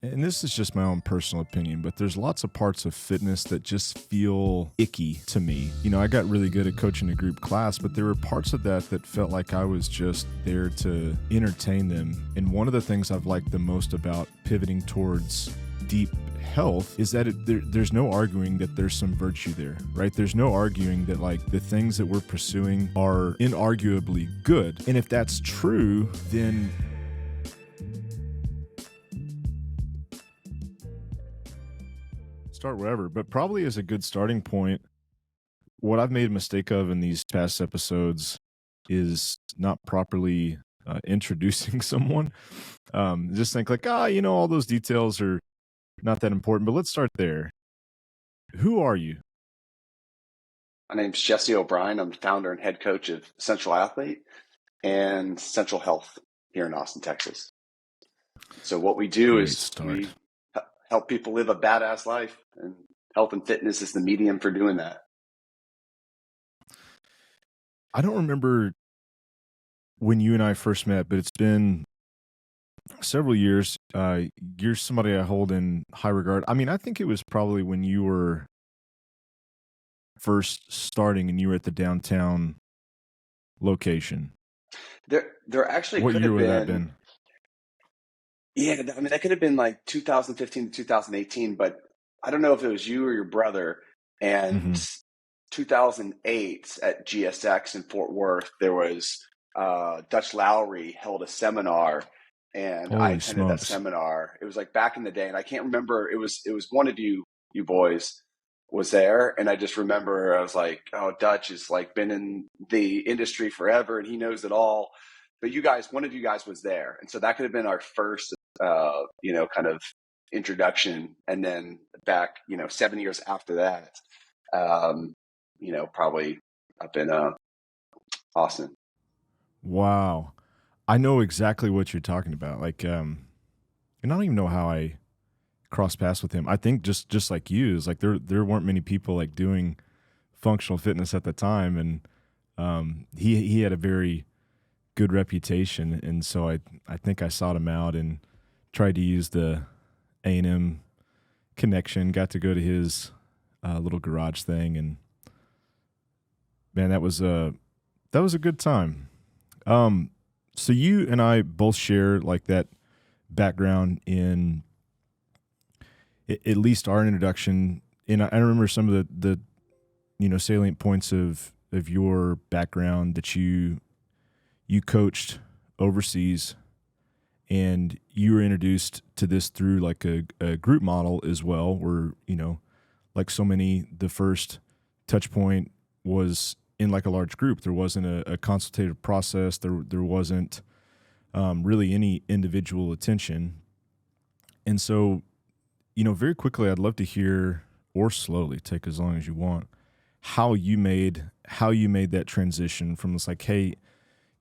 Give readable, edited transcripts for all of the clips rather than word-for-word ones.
And this is just my own personal opinion, but there's lots of parts of fitness that just feel icky to me. I got really good at coaching a group class, but there were parts of that felt like I was just there to entertain them. And one of the things I've liked the most about pivoting towards deep health is that there's no arguing that there's some virtue there, right? There's no arguing that like the things that we're pursuing are inarguably good. And if that's true, then start wherever, but probably as a good starting point, what I've made a mistake of in these past episodes is not properly introducing someone. Just think like, all those details are not that important, but let's start there. Who are you? My name's Jessie O'Brien. I'm the founder and head coach of Central Athlete and Central Health here in Austin, Texas. So what we do is we help people live a badass life, and health and fitness is the medium for doing that. I don't remember when you and I first met, but it's been several years. You're somebody I hold in high regard. I mean, I think it was probably when you were first starting and you were at the downtown location. There actually what could year have would been, that been? Yeah, I mean, that could have been like 2015 to 2018, but I don't know if it was you or your brother. And 2008 at GSX in Fort Worth, there was Dutch Lowry held a seminar, and I attended that seminar. It was like back in the day, and I can't remember. It was one of you boys was there, and I just remember I was like, oh, Dutch has like been in the industry forever, and he knows it all. But one of you guys was there, and so that could have been our first, kind of introduction. And then back, 7 years after that, probably up in Austin. Wow. I know exactly what you're talking about. Like, and I don't even know how I crossed paths with him. I think just like you, is like there weren't many people like doing functional fitness at the time, and he had a very good reputation, and so I think I sought him out and tried to use the A&M connection. Got to go to his little garage thing, and man, that was a good time. So you and I both share like that background in at least our introduction. And I remember some of the salient points of your background, that you coached overseas, and you were introduced to this through like a group model as well, where, like so many, the first touch point was in like a large group. There wasn't a consultative process. There wasn't really any individual attention. And so, very quickly, I'd love to hear, or slowly, take as long as you want, how you made that transition from this like, hey,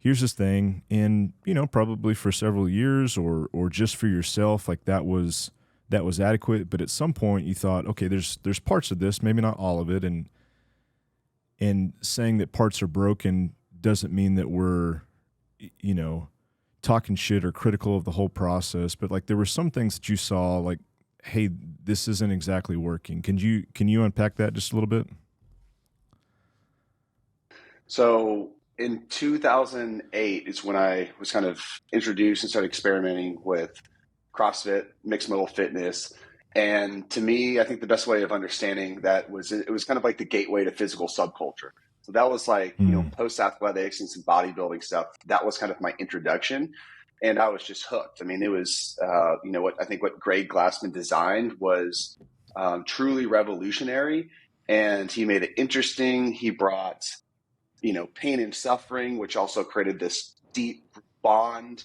here's this thing, and probably for several years or just for yourself, like that was adequate. But at some point you thought, okay, there's parts of this, maybe not all of it, and saying that parts are broken doesn't mean that we're talking shit or critical of the whole process. But like there were some things that you saw like, hey, this isn't exactly working. Can you unpack that just a little bit? So in 2008 is when I was kind of introduced and started experimenting with CrossFit, mixed modal fitness. And to me, I think the best way of understanding that was it was kind of like the gateway to physical subculture. So that was like, post athletics and some bodybuilding stuff. That was kind of my introduction. And I was just hooked. I mean, it was, what Greg Glassman designed was truly revolutionary. And he made it interesting. He brought, pain and suffering, which also created this deep bond,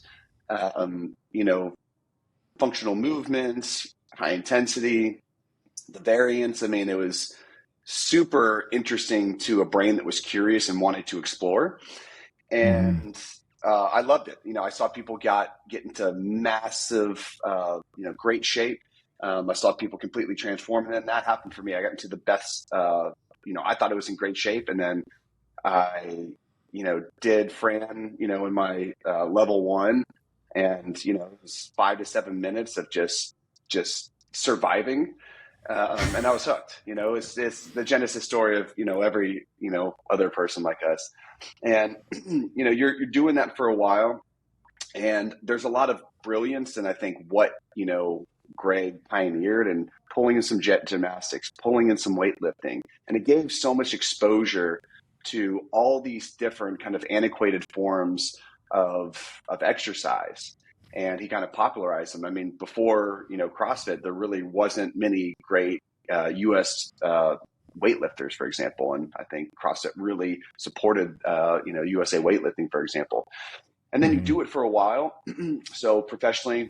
functional movements, high intensity, the variance. I mean, it was super interesting to a brain that was curious and wanted to explore. And I loved it. I saw people get into massive, great shape. I saw people completely transform. And then that happened for me. I got into the best, I thought I was in great shape. And then I, did Fran, in my level one. And, it was 5 to 7 minutes of just just surviving. And I was hooked. It's the genesis story of, every, other person like us. And, you're doing that for a while, and there's a lot of brilliance. And I think what, Greg pioneered, and pulling in some jet gymnastics, pulling in some weightlifting. And it gave so much exposure to all these different kind of antiquated forms of exercise. And he kind of popularized them. I mean, before, CrossFit, there really wasn't many great U.S. Weightlifters, for example. And I think CrossFit really supported, USA weightlifting, for example. And then you do it for a while. So professionally,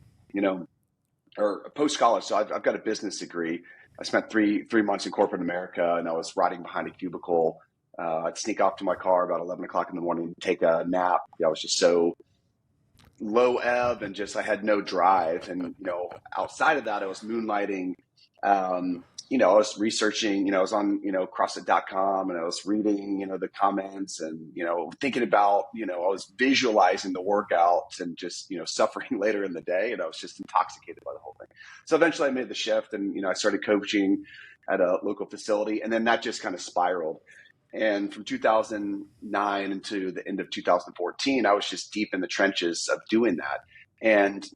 or post-college. So I've got a business degree. I spent three months in corporate America, and I was riding behind a cubicle. I'd sneak off to my car about 11 o'clock in the morning, take a nap. I was just so low ebb, and just I had no drive. And outside of that, I was moonlighting. I was researching. I was on CrossFit.com, and I was reading the comments, and thinking about I was visualizing the workouts, and just suffering later in the day, and I was just intoxicated by the whole thing. So eventually I made the shift, and I started coaching at a local facility, and then that just kind of spiraled. And from 2009 into the end of 2014, I was just deep in the trenches of doing that. And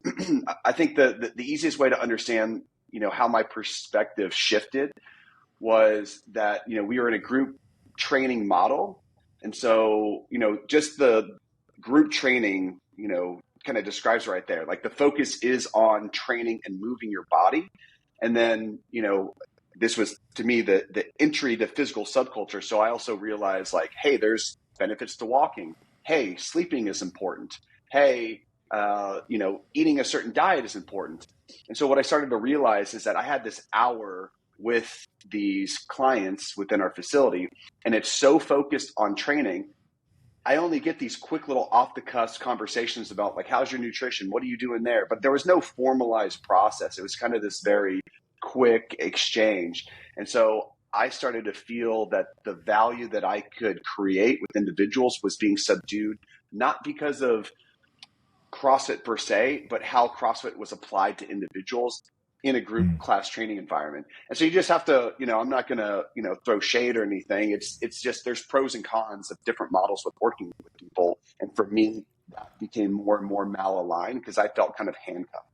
I think the easiest way to understand, how my perspective shifted was that, we were in a group training model. And so, just the group training, kind of describes right there, like the focus is on training and moving your body. And then, this was to me the entry to physical subculture. So I also realized, like, hey, there's benefits to walking. Hey, sleeping is important. Hey, eating a certain diet is important. And so what I started to realize is that I had this hour with these clients within our facility, and it's so focused on training. I only get these quick little off the cuff conversations about, like, how's your nutrition? What are you doing there? But there was no formalized process. It was kind of this very quick exchange. And so I started to feel that the value that I could create with individuals was being subdued, not because of CrossFit per se, but how CrossFit was applied to individuals in a group class training environment. And so you just have to, I'm not going to, throw shade or anything. It's just, there's pros and cons of different models with working with people. And for me, that became more and more malaligned because I felt kind of handcuffed.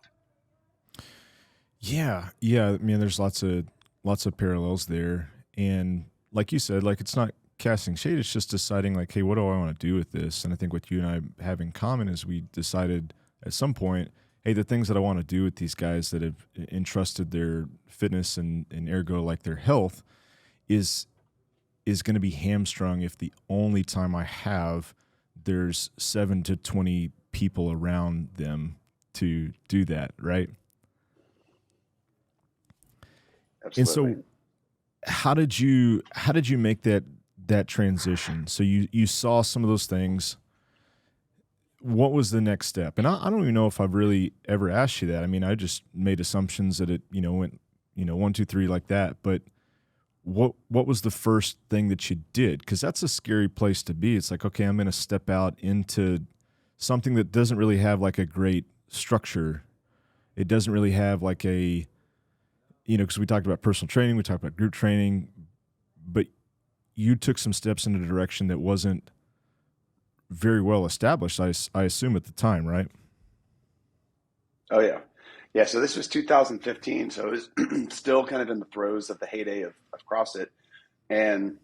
Yeah. I mean, there's lots of parallels there. And like you said, like, it's not casting shade, it's just deciding, like, hey, what do I want to do with this? And I think what you and I have in common is we decided at some point, hey, the things that I want to do with these guys that have entrusted their fitness and ergo, like, their health is going to be hamstrung if the only time I have, there's 7 to 20 people around them to do that, right? Absolutely. And so how did you make that transition? So you saw some of those things. What was the next step? And I don't even know if I've really ever asked you that. I mean, I just made assumptions that it, went, 1, 2, 3 like that. But what was the first thing that you did? Because that's a scary place to be. It's like, okay, I'm going to step out into something that doesn't really have, like, a great structure. It doesn't really have, like, a, because we talked about personal training, we talked about group training, but you took some steps in a direction that wasn't very well established, I assume, at the time, right? Oh, yeah. Yeah, so this was 2015, so it was still kind of in the throes of the heyday of CrossFit. And,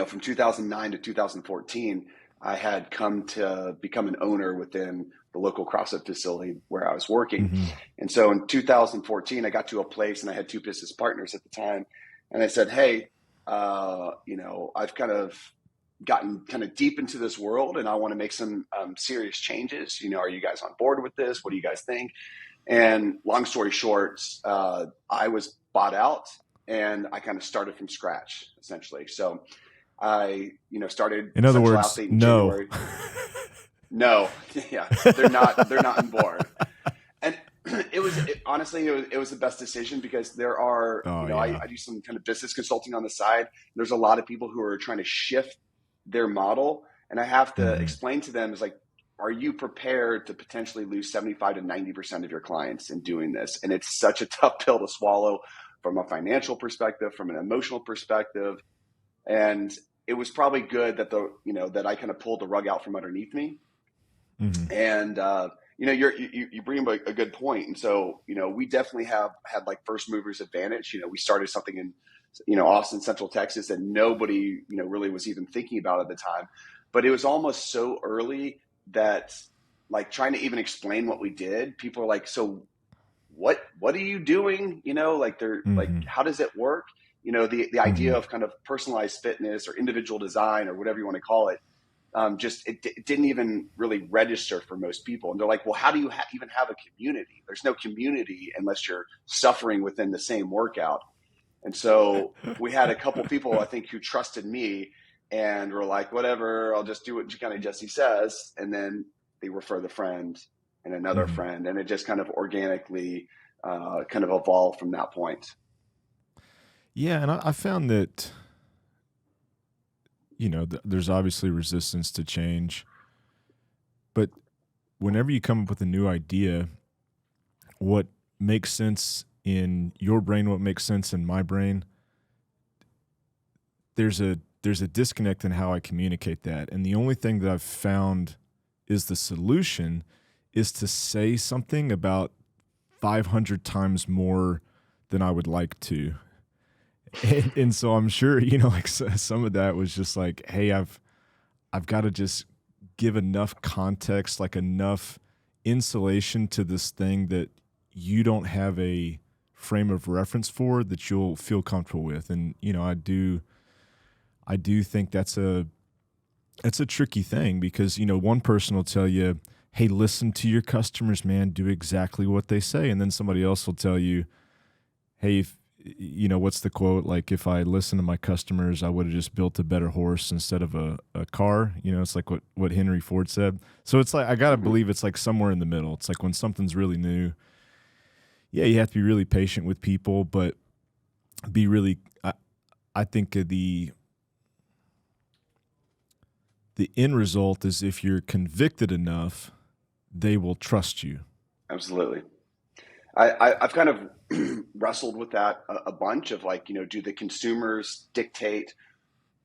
from 2009 to 2014, I had come to become an owner within the local CrossFit facility where I was working. Mm-hmm. And so in 2014, I got to a place, and I had 2 business partners at the time. And I said, hey, I've kind of gotten kind of deep into this world, and I want to make some serious changes. Are you guys on board with this? What do you guys think? And long story short, I was bought out, and I kind of started from scratch, essentially. So I, started. In other words, in no. January. No, yeah, they're not on board. And honestly, it was the best decision, because there are, I do some kind of business consulting on the side. There's a lot of people who are trying to shift their model, and I have to explain to them, is like, are you prepared to potentially lose 75 to 90% of your clients in doing this? And it's such a tough pill to swallow from a financial perspective, from an emotional perspective. And it was probably good that that I kind of pulled the rug out from underneath me. Mm-hmm. And, you bring up a good point. And so, we definitely have had like first movers advantage. We started something in, Austin, Central Texas that nobody, really was even thinking about at the time. But it was almost so early that like trying to even explain what we did, people are like, so what are you doing? Like they're like, Mm-hmm. how does it work? The Mm-hmm. idea of kind of personalized fitness or individual design or whatever you want to call it, it didn't even really register for most people. And they're like, well, how do you even have a community? There's no community unless you're suffering within the same workout. And so we had a couple people, I think, who trusted me and were like, whatever, I'll just do what kind of Jessie says. And then they refer the friend and another Mm-hmm. friend. And it just kind of organically kind of evolved from that point. Yeah, and I found that there's obviously resistance to change, but whenever you come up with a new idea, what makes sense in your brain, what makes sense in my brain, there's a disconnect in how I communicate that. And the only thing that I've found is the solution is to say something about 500 times more than I would like to. And so I'm sure, like some of that was just like, hey, I've got to just give enough context, like enough insulation to this thing that you don't have a frame of reference for that you'll feel comfortable with. And, I do think that's a tricky thing because, one person will tell you, hey, listen to your customers, man, do exactly what they say. And then somebody else will tell you, hey, what's the quote? Like, if I listen to my customers, I would have just built a better horse instead of a car. It's like what Henry Ford said. So it's like, I got to believe it's like somewhere in the middle. It's like when something's really new, yeah, you have to be really patient with people, but be really, I think the end result is if you're convicted enough, they will trust you. Absolutely. I've kind of wrestled with that a bunch of like, do the consumers dictate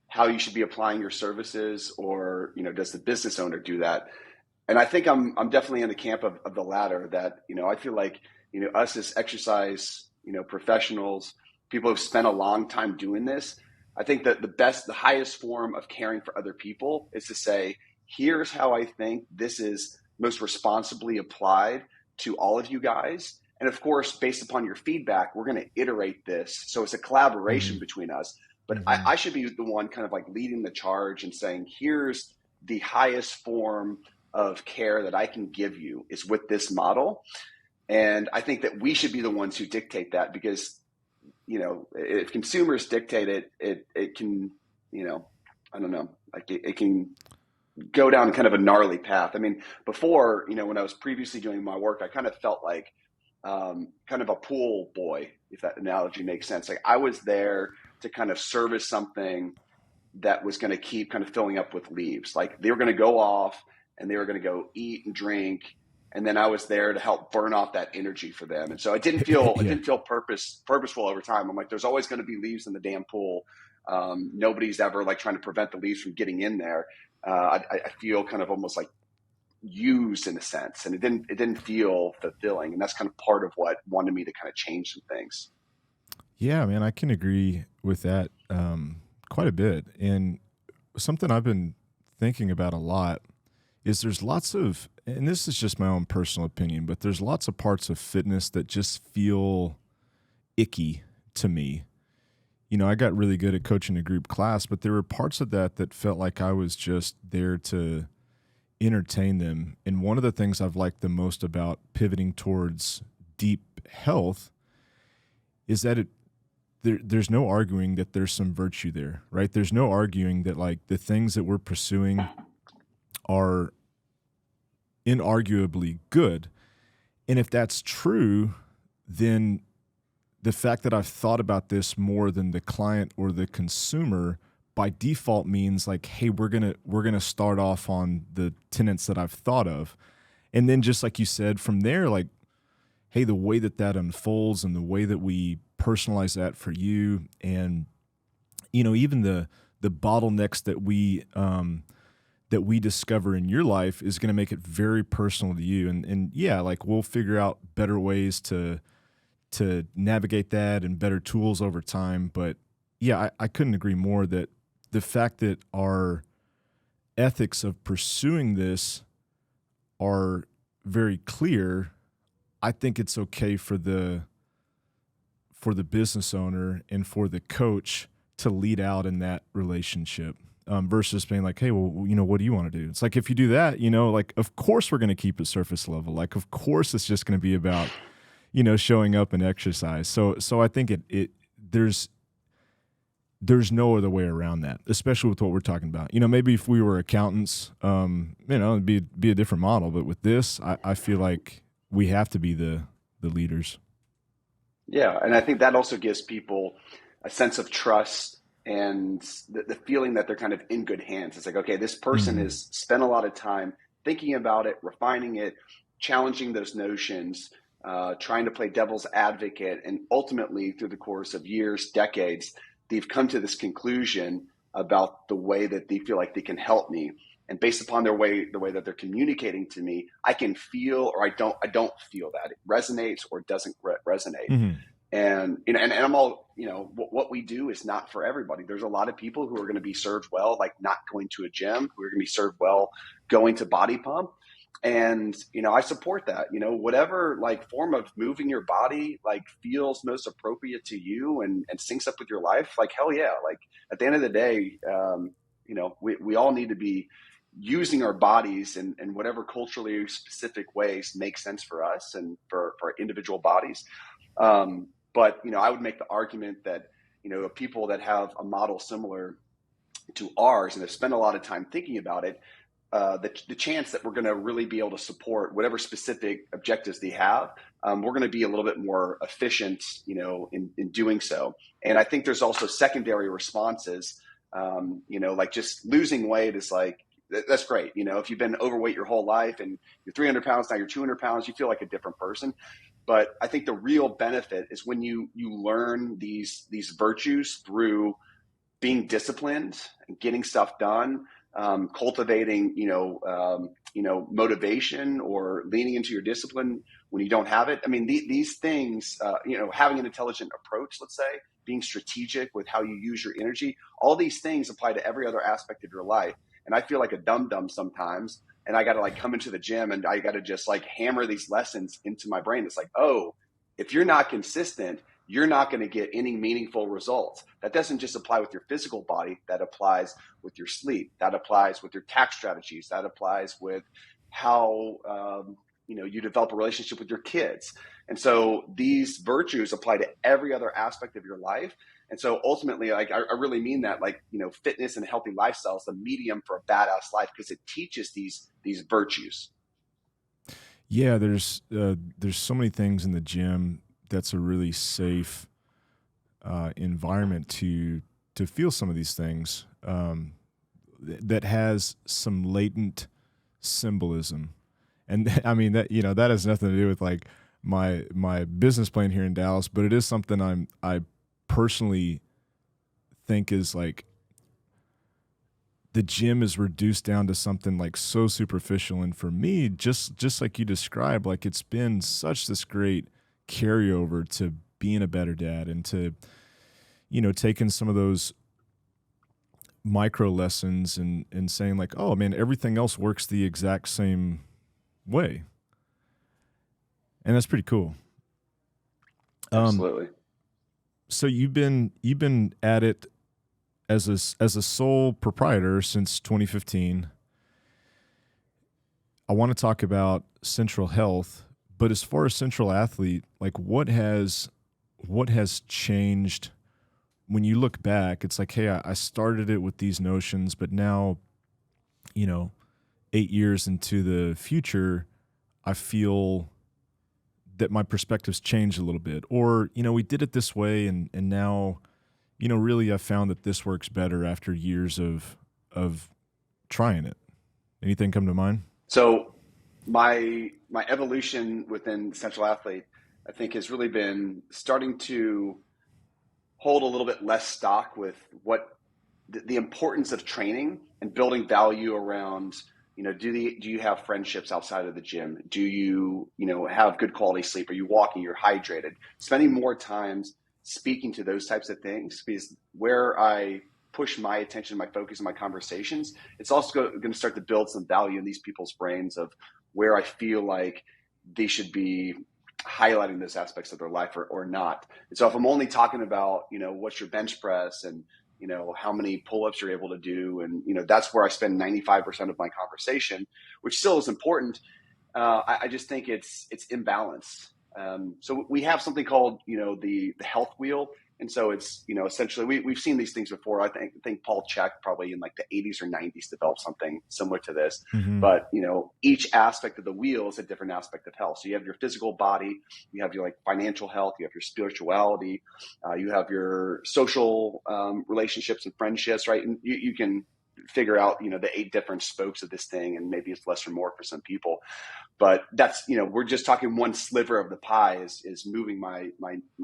how you should be applying your services, or, does the business owner do that? And I think I'm definitely in the camp of the latter, that, I feel like, us as exercise, professionals, people who've spent a long time doing this, I think that the highest form of caring for other people is to say, here's how I think this is most responsibly applied to all of you guys. And of course, based upon your feedback, we're going to iterate this. So it's a collaboration Mm-hmm. between us. But Mm-hmm. I should be the one kind of like leading the charge and saying, here's the highest form of care that I can give you is with this model. And I think that we should be the ones who dictate that, because, if consumers dictate it can, I don't know, like it can go down kind of a gnarly path. I mean, before, when I was previously doing my work, I kind of felt like kind of a pool boy, if that analogy makes sense. Like I was there to kind of service something that was going to keep kind of filling up with leaves. Like they were going to go off and they were going to go eat and drink. And then I was there to help burn off that energy for them. And so it didn't feel Yeah. purposeful over time. I'm like, there's always going to be leaves in the damn pool. Nobody's ever like trying to prevent the leaves from getting in there. I feel kind of almost like used in a sense, and it didn't feel fulfilling. And that's kind of part of what wanted me to kind of change some things. Yeah, man, I can agree with that quite a bit. And something I've been thinking about a lot is there's lots of, and this is just my own personal opinion, but there's lots of parts of fitness that just feel icky to me. I got really good at coaching a group class, but there were parts of that felt like I was just there to entertain them. And one of the things I've liked the most about pivoting towards deep health is that there's no arguing that there's some virtue there, right? There's no arguing that like the things that we're pursuing are inarguably good. And if that's true, then the fact that I've thought about this more than the client or the consumer by default means like, hey, we're gonna start off on the tenets that I've thought of, and then just like you said, from there, like, hey, the way that unfolds and the way that we personalize that for you, and even the bottlenecks that we discover in your life is going to make it very personal to you, and yeah, like we'll figure out better ways to navigate that and better tools over time. But yeah, I couldn't agree more that the fact that our ethics of pursuing this are very clear, I think it's okay for the business owner and for the coach to lead out in that relationship, versus being like, hey, well, what do you want to do? It's like, if you do that, like, of course we're going to keep it surface level. Like, of course it's just going to be about, showing up and exercise. So I think there's no other way around that, especially with what we're talking about. Maybe if we were accountants, it'd be a different model. But with this, I feel like we have to be the leaders. Yeah, and I think that also gives people a sense of trust and the feeling that they're kind of in good hands. It's like, okay, this person Mm-hmm. has spent a lot of time thinking about it, refining it, challenging those notions, trying to play devil's advocate, and ultimately, through the course of years, decades, they've come to this conclusion about the way that they feel like they can help me. And based upon the way that they're communicating to me, I can feel, or I don't feel that it resonates or doesn't resonate. Mm-hmm. And and I'm all, what we do is not for everybody. There's a lot of people who are going to be served well, like not going to a gym, who are going to be served well going to body pump. And I support that. Whatever like form of moving your body like feels most appropriate to you and syncs up with your life, like hell yeah. Like at the end of the day, we all need to be using our bodies in whatever culturally specific ways make sense for us and for our individual bodies. But I would make the argument that people that have a model similar to ours and have spent a lot of time thinking about it, the chance that we're going to really be able to support whatever specific objectives they have, we're going to be a little bit more efficient, in doing so. And I think there's also secondary responses, like just losing weight is like, that's great. If you've been overweight your whole life and you're 300 pounds, now you're 200 pounds, you feel like a different person. But I think the real benefit is when you learn these virtues through being disciplined and getting stuff done, cultivating, motivation or leaning into your discipline when you don't have it. I mean, these things, having an intelligent approach, let's say, being strategic with how you use your energy, all these things apply to every other aspect of your life. And I feel like a dum-dum sometimes, and I got to like come into the gym and I got to just like hammer these lessons into my brain. It's like, oh, if you're not consistent, you're not going to get any meaningful results. That doesn't just apply with your physical body. That applies with your sleep. That applies with your tax strategies. That applies with how you develop a relationship with your kids. And so these virtues apply to every other aspect of your life. And so ultimately, like I really mean that, like, fitness and healthy lifestyle is the medium for a badass life because it teaches these virtues. Yeah, there's so many things in the gym that's a really safe environment to feel some of these things, that has some latent symbolism. And I mean that that has nothing to do with like my business plan here in Dallas, but it is something I personally think is like the gym is reduced down to something like so superficial. And for me, just like you described, like it's been such this great carryover to being a better dad and to taking some of those micro lessons and saying like, oh man, everything else works the exact same way. And that's pretty cool. Absolutely. So you've been at it as a sole proprietor since 2015. I want to talk about Central Health, but as far as Central Athlete, like what has changed when you look back? It's like, hey, I started it with these notions, but now, 8 years into the future, I feel that my perspective's changed a little bit. Or, we did it this way and now, really I found that this works better after years of trying it. Anything come to mind? So my evolution within Central Athlete, I think, has really been starting to hold a little bit less stock with what the importance of training and building value around, do you have friendships outside of the gym? Do you, have good quality sleep? Are you walking? You're hydrated? Spending more time speaking to those types of things, because where I push my attention, my focus, and my conversations, it's also going to start to build some value in these people's brains of where I feel like they should be highlighting those aspects of their life or not. And so if I'm only talking about, what's your bench press and, how many pull-ups you're able to do. And, that's where I spend 95% of my conversation, which still is important. I just think it's imbalanced. So we have something called, the health wheel. And so it's, essentially we've seen these things before. I think Paul Chek probably in like the 80s or 90s developed something similar to this. Mm-hmm. But, each aspect of the wheel is a different aspect of health. So you have your physical body, you have your like financial health, you have your spirituality, you have your social relationships and friendships, right? And you can figure out, the 8 different spokes of this thing, and maybe it's less or more for some people. But that's, we're just talking one sliver of the pie is moving my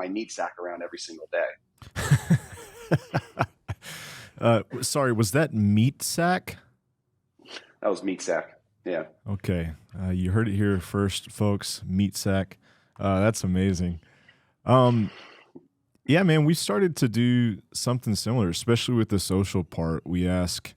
meat sack around every single day. Sorry, was that meat sack? That was meat sack. Yeah. Okay. You heard it here first, folks. Meat sack. That's amazing. Yeah, man, we started to do something similar, especially with the social part. We ask,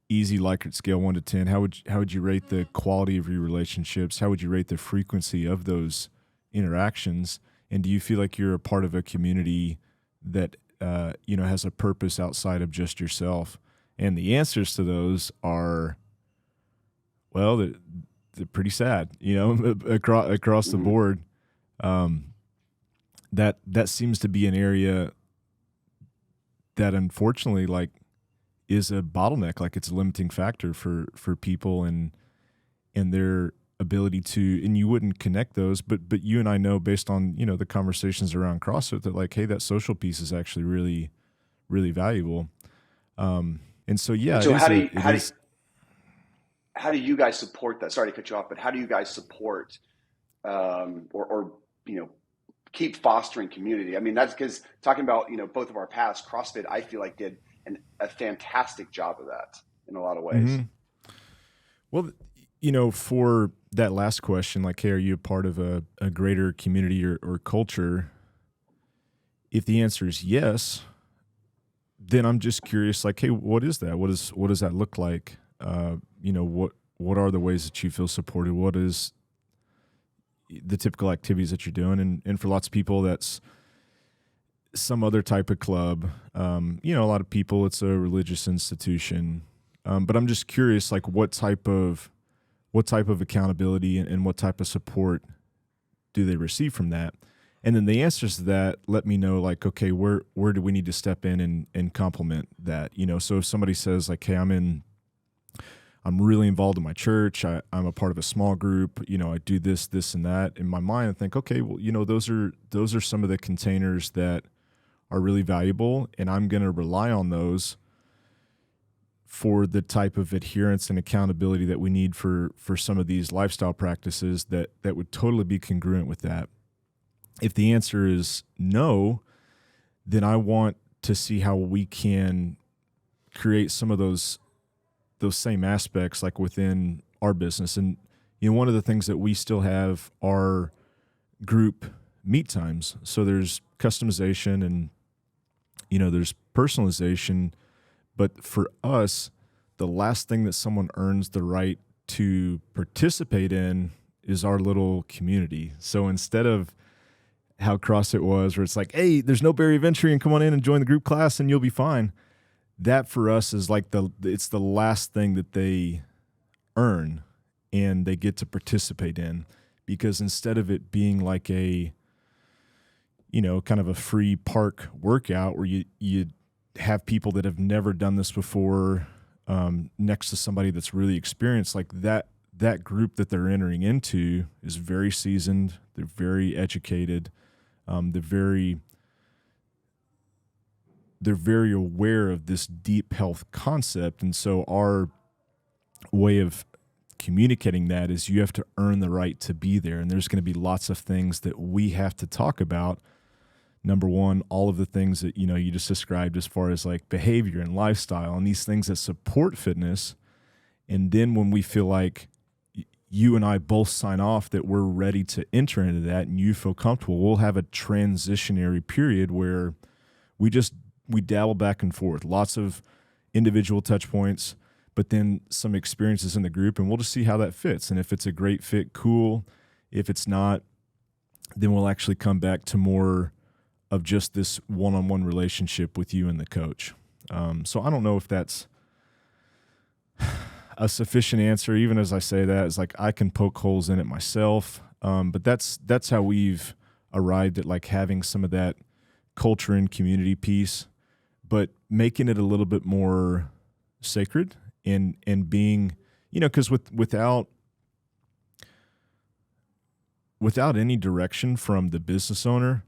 easy Likert scale 1 to 10. How would you rate the quality of your relationships? How would you rate the frequency of those interactions? And do you feel like you're a part of a community that has a purpose outside of just yourself? And the answers to those are, well, they're pretty sad. Across the board. That seems to be an area that unfortunately is a bottleneck, like it's a limiting factor for people and their ability to, and you wouldn't connect those, but you and I know based on, the conversations around CrossFit that hey, that social piece is actually really, really valuable. And so, yeah. So how do you guys support that? Sorry to cut you off, but how do you guys support, or keep fostering community? I mean, that's because talking about, both of our paths, CrossFit, I feel like did a fantastic job of that in a lot of ways. Mm-hmm. Well, for that last question, like, hey, are you a part of a greater community or culture? If the answer is yes, then I'm just curious, like, hey, what is that? What does that look like? What are the ways that you feel supported? What is the typical activities that you're doing? And for lots of people, that's some other type of club. A lot of people, it's a religious institution. But I'm just curious, like, what type of accountability and what type of support do they receive from that? And then the answers to that let me know, like, okay, where do we need to step in and complement that? So if somebody says, like, hey, I'm really involved in my church, I'm a part of a small group, I do this, and that. In my mind, I think, okay, well, those are some of the containers that are really valuable, and I'm going to rely on those for the type of adherence and accountability that we need for some of these lifestyle practices that would totally be congruent with that. If the answer is no, then I want to see how we can create some of those same aspects like within our business. And one of the things that we still have are group meet times. So there's customization and there's personalization, but for us, the last thing that someone earns the right to participate in is our little community. So instead of how CrossFit was, where it's like, hey, there's no barrier of entry and come on in and join the group class and you'll be fine. That for us is like it's the last thing that they earn and they get to participate in, because instead of it being like a, kind of a free park workout where you have people that have never done this before next to somebody that's really experienced, like that group that they're entering into is very seasoned. They're very educated. They're very aware of this deep health concept. And so our way of communicating that is you have to earn the right to be there. And there's going to be lots of things that we have to talk about. Number one, all of the things that, you just described as far as like behavior and lifestyle and these things that support fitness. And then when we feel like you and I both sign off that we're ready to enter into that and you feel comfortable, we'll have a transitionary period where we dabble back and forth, lots of individual touch points, but then some experiences in the group, and we'll just see how that fits. And if it's a great fit, cool. If it's not, then we'll actually come back to more of just this one-on-one relationship with you and the coach. So I don't know if that's a sufficient answer. Even as I say that, it's like I can poke holes in it myself. But that's how we've arrived at like having some of that culture and community piece, but making it a little bit more sacred and being, because without any direction from the business owner,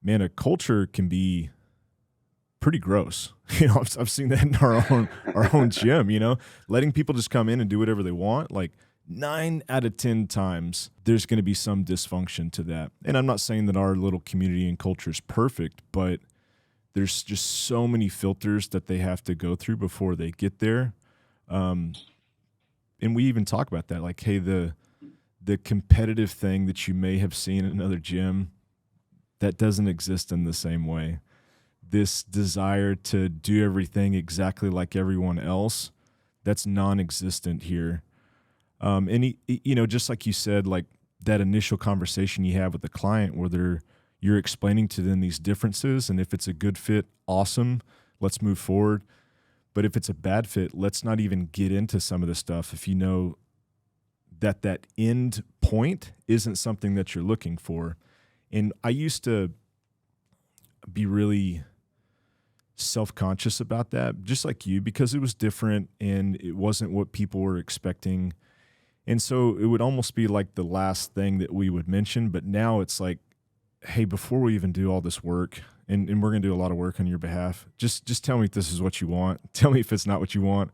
man, a culture can be pretty gross. I've seen that in our own gym, letting people just come in and do whatever they want. Like 9 out of 10 times there's going to be some dysfunction to that. And I'm not saying that our little community and culture is perfect, but there's just so many filters that they have to go through before they get there. And we even talk about that, like, hey, the competitive thing that you may have seen in another gym, that doesn't exist in the same way. This desire to do everything exactly like everyone else, that's non-existent here. And just like you said, like that initial conversation you have with the client where you're explaining to them these differences, and if it's a good fit, awesome, let's move forward. But if it's a bad fit, let's not even get into some of the stuff if you know that end point isn't something that you're looking for. And I used to be really self-conscious about that, just like you, because it was different and it wasn't what people were expecting. And so it would almost be like the last thing that we would mention. But now it's like, hey, before we even do all this work, and we're going to do a lot of work on your behalf, just tell me if this is what you want. Tell me if it's not what you want.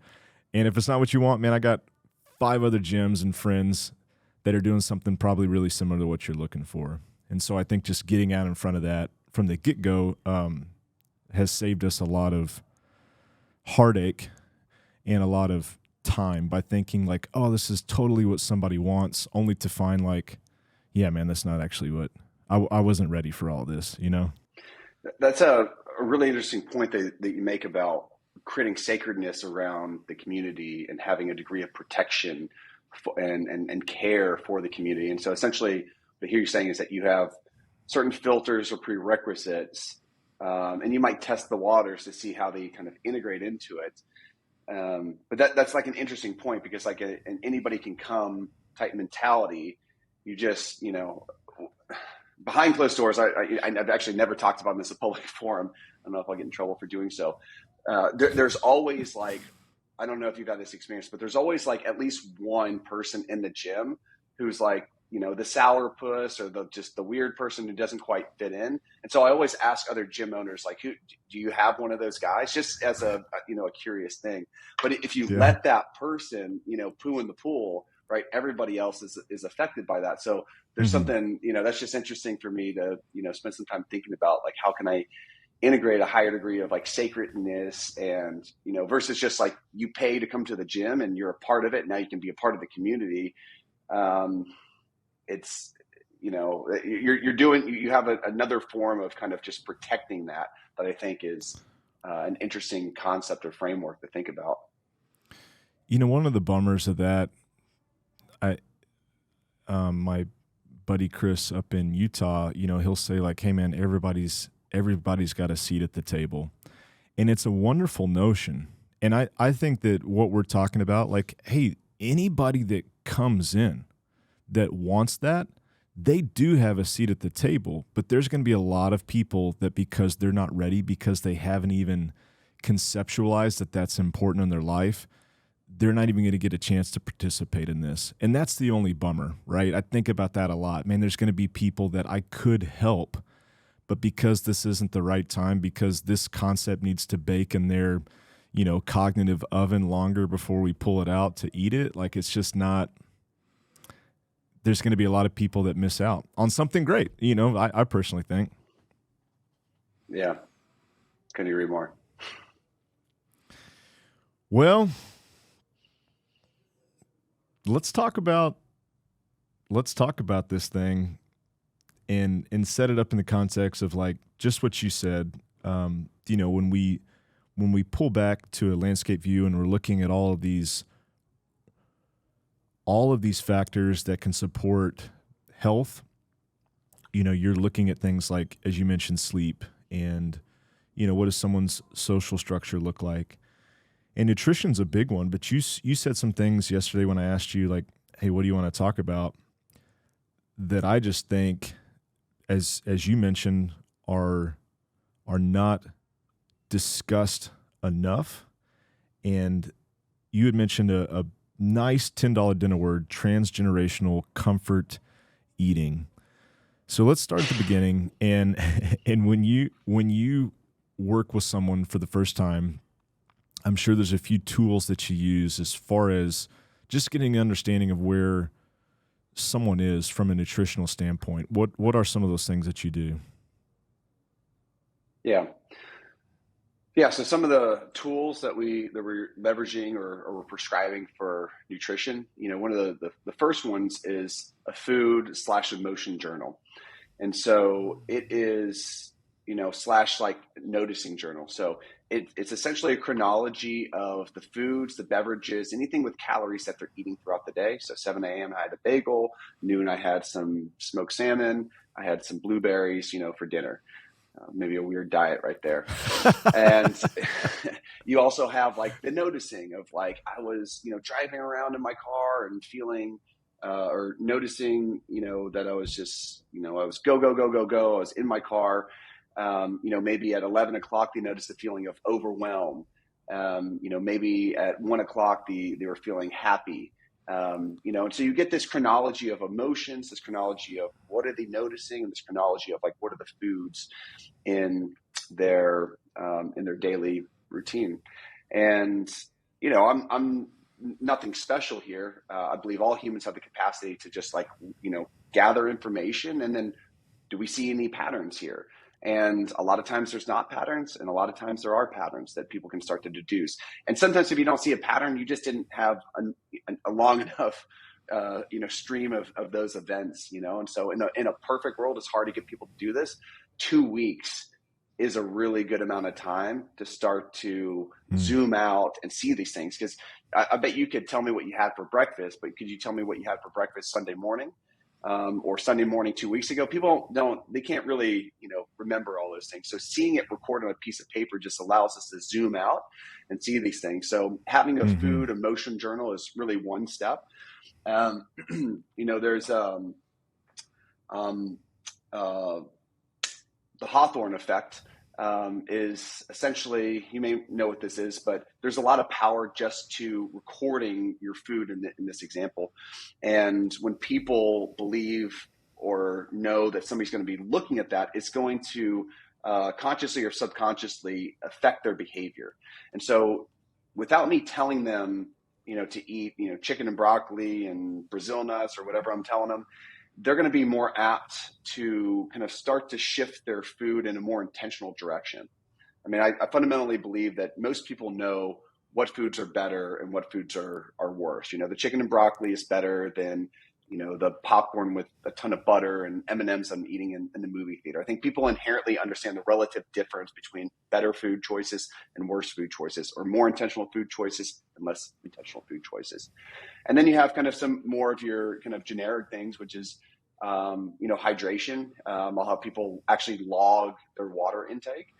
And if it's not what you want, man, I got 5 other gyms and friends that are doing something probably really similar to what you're looking for. And so I think just getting out in front of that from the get-go has saved us a lot of heartache and a lot of time by thinking like, oh, this is totally what somebody wants, only to find like, yeah, man, that's not actually what I wasn't ready for all this, That's a really interesting point that you make about creating sacredness around the community and having a degree of protection and care for the community. And so essentially what you're saying is that you have certain filters or prerequisites, and you might test the waters to see how they kind of integrate into it. But that's like an interesting point, because like an anybody can come type mentality, you just, behind closed doors, I've actually never talked about in this public forum. I don't know if I'll get in trouble for doing so. There's always like, I don't know if you've had this experience, but there's always like at least one person in the gym who's like, the sour puss or just the weird person who doesn't quite fit in. And so I always ask other gym owners, like, do you have one of those guys? Just as a curious thing. But if you let that person, poo in the pool, right, everybody else is affected by that. So there's something, that's just interesting for me to, spend some time thinking about, like, how can I integrate a higher degree of like sacredness and, versus just like you pay to come to the gym and you're a part of it. Now you can be a part of the community. It's, you have another form of kind of just protecting that I think is an interesting concept or framework to think about. One of the bummers of that, my buddy Chris up in Utah, he'll say like, hey man, everybody's got a seat at the table. And it's a wonderful notion. And I think that what we're talking about, like, hey, anybody that comes in that wants that, they do have a seat at the table, but there's going to be a lot of people that, because they're not ready, because they haven't even conceptualized that that's important in their life, they're not even going to get a chance to participate in this. And that's the only bummer, right? I think about that a lot. Man, there's going to be people that I could help, but because this isn't the right time, because this concept needs to bake in their, cognitive oven longer before we pull it out to eat it, like it's just not, there's going to be a lot of people that miss out on something great. I personally think. Yeah. Couldn't agree more. Well, let's talk about this thing and set it up in the context of like just what you said. When we pull back to a landscape view and we're looking at all of these factors that can support health, you're looking at things like, as you mentioned, sleep and, what does someone's social structure look like? And nutrition's a big one, but you said some things yesterday when I asked you, like, hey, what do you want to talk about? That I just think, as you mentioned, are not discussed enough. And you had mentioned a nice $10 dinner word, transgenerational comfort eating. So let's start at the beginning. And when you work with someone for the first time, I'm sure there's a few tools that you use as far as just getting an understanding of where someone is from a nutritional standpoint. What are some of those things that you do? Yeah. Yeah, so some of the tools that we're leveraging or we're prescribing for nutrition, one of the first ones is a food/emotion journal. And so it is, slash like noticing journal. So it's essentially a chronology of the foods, the beverages, anything with calories that they're eating throughout the day. So 7 a.m. I had a bagel, noon I had some smoked salmon, I had some blueberries, for dinner. Maybe a weird diet right there. And you also have like the noticing of like, I was, driving around in my car and feeling or noticing, that I was just, I was go, go, go, go, go. I was in my car. Maybe at 11 o'clock, they noticed the feeling of overwhelm. Maybe at 1 o'clock, they were feeling happy. And so you get this chronology of emotions, this chronology of what are they noticing, and this chronology of like, what are the foods in their daily routine. And, I'm nothing special here. I believe all humans have the capacity to just like, gather information. And then do we see any patterns here? And a lot of times there's not patterns, and a lot of times there are patterns that people can start to deduce. And sometimes if you don't see a pattern, you just didn't have a long enough, stream of those events, And so in a perfect world, it's hard to get people to do this. 2 weeks is a really good amount of time to start to zoom out and see these things. Because I bet you could tell me what you had for breakfast, but could you tell me what you had for breakfast Sunday morning? Or Sunday morning 2 weeks ago? People they can't really, remember all those things. So seeing it recorded on a piece of paper just allows us to zoom out and see these things. So having a food emotion journal is really one step. There's the Hawthorne effect. Is essentially, you may know what this is, but there's a lot of power just to recording your food in this example. And when people believe or know that somebody's going to be looking at that, it's going to consciously or subconsciously affect their behavior. And so without me telling them, to eat, chicken and broccoli and Brazil nuts or whatever I'm telling them, they're going to be more apt to kind of start to shift their food in a more intentional direction. I mean, I fundamentally believe that most people know what foods are better and what foods are worse. The chicken and broccoli is better than, the popcorn with a ton of butter and M&Ms I'm eating in the movie theater. I think people inherently understand the relative difference between better food choices and worse food choices, or more intentional food choices and less intentional food choices. And then you have kind of some more of your kind of generic things, which is, hydration. I'll have people actually log their water intake.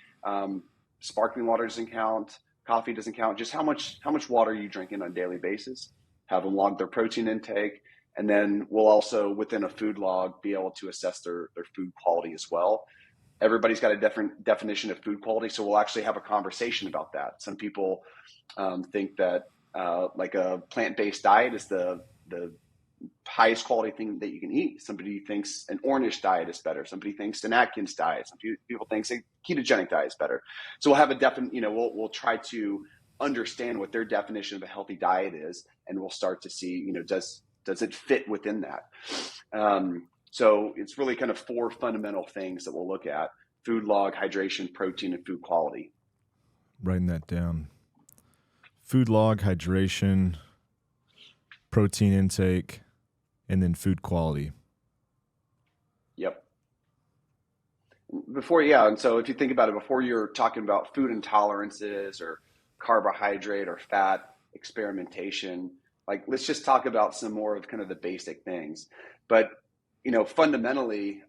Sparkling water doesn't count. Coffee doesn't count. Just how much water are you drinking on a daily basis? Have them log their protein intake. And then we'll also, within a food log, be able to assess their food quality as well. Everybody's got a different definition of food quality, so we'll actually have a conversation about that. Some people think that like a plant-based diet is the highest quality thing that you can eat. Somebody thinks an Ornish diet is better. Somebody thinks an Atkins diet. Some people think a ketogenic diet is better. So we'll have a definite, we'll try to understand what their definition of a healthy diet is, and we'll start to see, does it fit within that? So it's really kind of 4 fundamental things that we'll look at: food log, hydration, protein, and food quality. Writing that down. Food log, hydration, protein intake, and then food quality. Yep. And so if you think about it, before you're talking about food intolerances or carbohydrate or fat experimentation, like, let's just talk about some more of kind of the basic things. But fundamentally,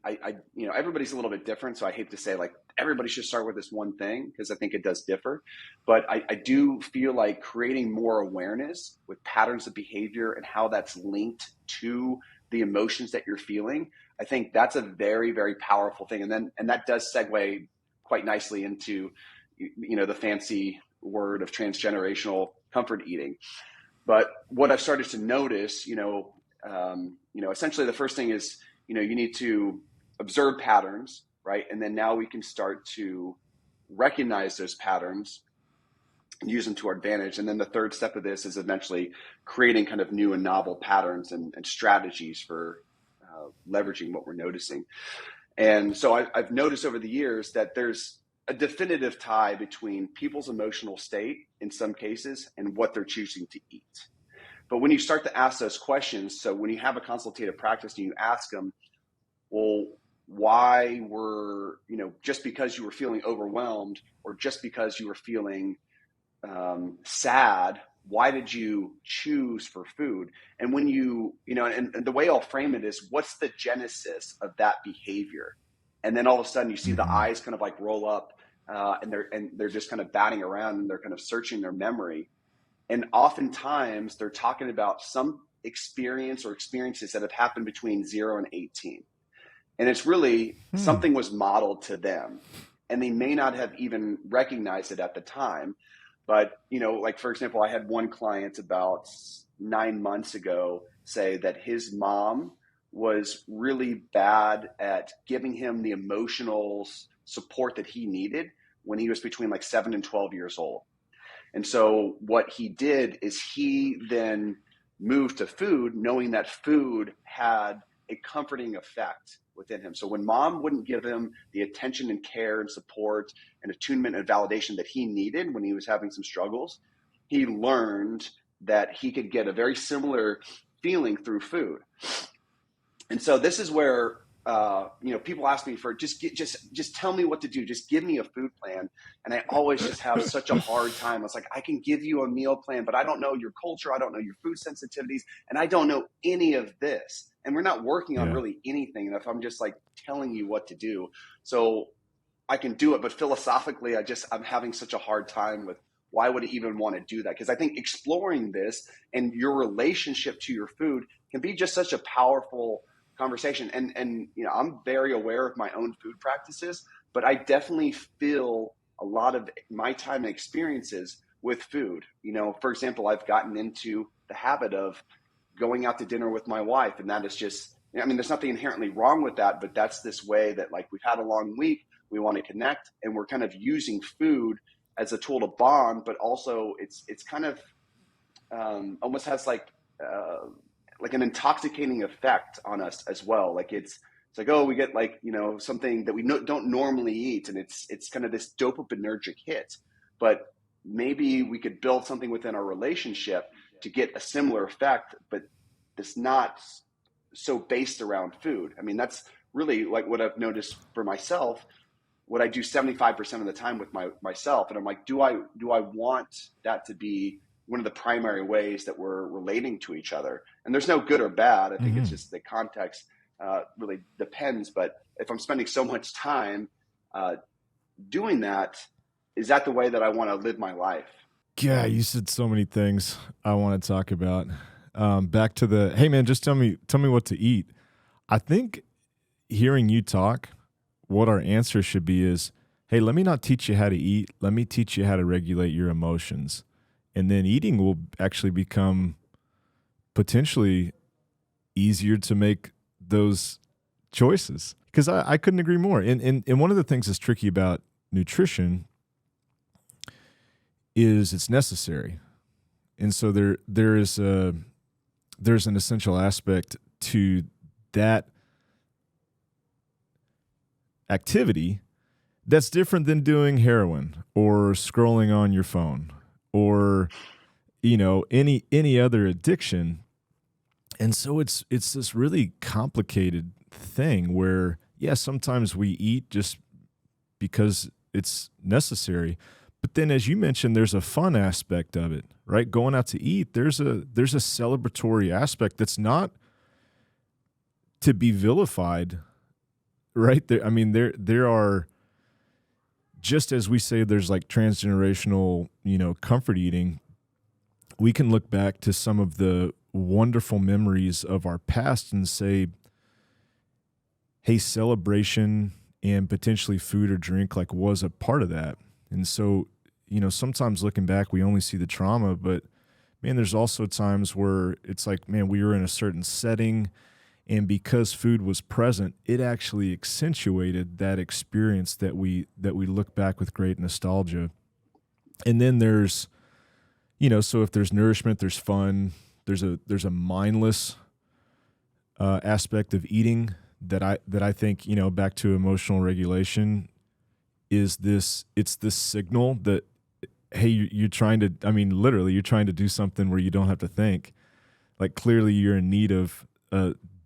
everybody's a little bit different. So I hate to say like everybody should start with this one thing, because I think it does differ. But I do feel like creating more awareness with patterns of behavior and how that's linked to the emotions that you're feeling, I think that's a very, very powerful thing. And that does segue quite nicely into, the fancy word of transgenerational comfort eating. But what I've started to notice, essentially the first thing is, you need to observe patterns, right? And then now we can start to recognize those patterns and use them to our advantage. And then the third step of this is eventually creating kind of new and novel patterns and strategies for leveraging what we're noticing. And so I've noticed over the years that there's a definitive tie between people's emotional state in some cases and what they're choosing to eat. But when you start to ask those questions, so when you have a consultative practice and you ask them, well, why were, just because you were feeling overwhelmed or just because you were feeling sad, why did you choose for food? And when and the way I'll frame it is, what's the genesis of that behavior? And then all of a sudden you see the eyes kind of like roll up and they're just kind of batting around and they're kind of searching their memory. And oftentimes they're talking about some experience or experiences that have happened between 0 and 18. And it's really something was modeled to them, and they may not have even recognized it at the time. But, like, for example, I had one client about 9 months ago say that his mom was really bad at giving him the emotional support that he needed when he was between like 7 and 12 years old. And so what he did is he then moved to food, knowing that food had a comforting effect within him. So when mom wouldn't give him the attention and care and support and attunement and validation that he needed when he was having some struggles, he learned that he could get a very similar feeling through food. And so this is where people ask me for just tell me what to do. Just give me a food plan. And I always just have such a hard time. It's like, I can give you a meal plan, but I don't know your culture. I don't know your food sensitivities. And I don't know any of this. And we're not working on really anything if I'm just like telling you what to do. So I can do it, but philosophically, I'm having such a hard time with why would I even want to do that? Because I think exploring this and your relationship to your food can be just such a powerful conversation. And I'm very aware of my own food practices, but I definitely feel a lot of my time and experiences with food. For example, I've gotten into the habit of going out to dinner with my wife, and that is just, there's nothing inherently wrong with that, but that's this way that, like, we've had a long week, we want to connect, and we're kind of using food as a tool to bond, but also it's kind of almost has like an intoxicating effect on us as well. Like it's like, oh, we get like, something that we don't normally eat, and it's kind of this dopaminergic hit. But maybe we could build something within our relationship to get a similar effect, but it's not so based around food. That's really like what I've noticed for myself, what I do 75% of the time with myself. And I'm like, do I want that to be one of the primary ways that we're relating to each other? And there's no good or bad. I think it's just the context really depends. But if I'm spending so much time doing that, is that the way that I want to live my life? Yeah, you said so many things I want to talk about. Back to the, hey man, just tell me what to eat. I think hearing you talk, what our answer should be is, hey, let me not teach you how to eat. Let me teach you how to regulate your emotions. And then eating will actually become potentially easier to make those choices. Because I couldn't agree more. And one of the things that's tricky about nutrition is it's necessary. And so there's an essential aspect to that activity that's different than doing heroin or scrolling on your phone or any other addiction. And so it's this really complicated thing where sometimes we eat just because it's necessary, but then as you mentioned, there's a fun aspect of it, right? Going out to eat, there's a celebratory aspect that's not to be vilified, right? There are, just as we say there's like transgenerational, comfort eating, we can look back to some of the wonderful memories of our past and say, hey, celebration and potentially food or drink like was a part of that. And so, sometimes looking back, we only see the trauma, but man, there's also times where it's like, man, we were in a certain setting, and because food was present, it actually accentuated that experience that we look back with great nostalgia. And then there's, so if there's nourishment, there's fun, there's a mindless aspect of eating that I think, back to emotional regulation, it's this signal that, hey, you're trying to, literally you're trying to do something where you don't have to think. Like clearly you're in need of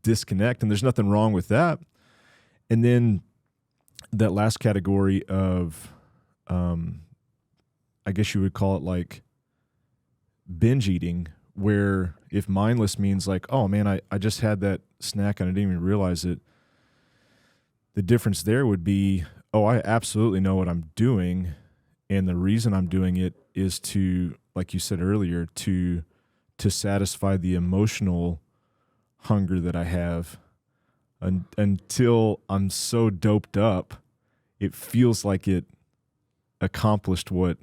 disconnect, and there's nothing wrong with that. And then that last category of, I guess you would call it like binge eating, where if mindless means like, oh man, I just had that snack and I didn't even realize it. The difference there would be, oh, I absolutely know what I'm doing. And the reason I'm doing it is to, like you said earlier, to satisfy the emotional hunger that I have until I'm so doped up, it feels like it accomplished what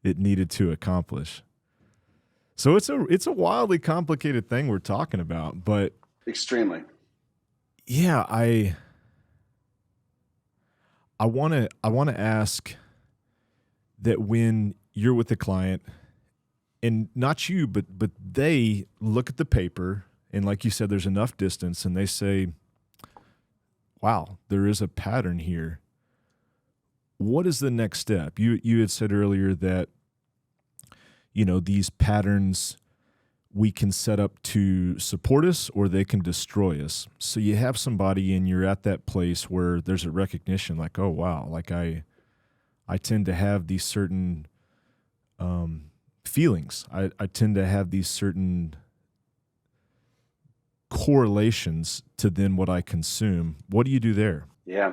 it needed to accomplish. So it's a wildly complicated thing we're talking about, but extremely. Yeah, I want to ask that when you're with the client, and not you, but they look at the paper, and like you said, there's enough distance, and they say, wow, there is a pattern here. What is the next step? You had said earlier that, these patterns we can set up to support us or they can destroy us. So you have somebody and you're at that place where there's a recognition like, oh, wow, like I tend to have these certain feelings. I tend to have these certain correlations to then what I consume. What do you do there? Yeah.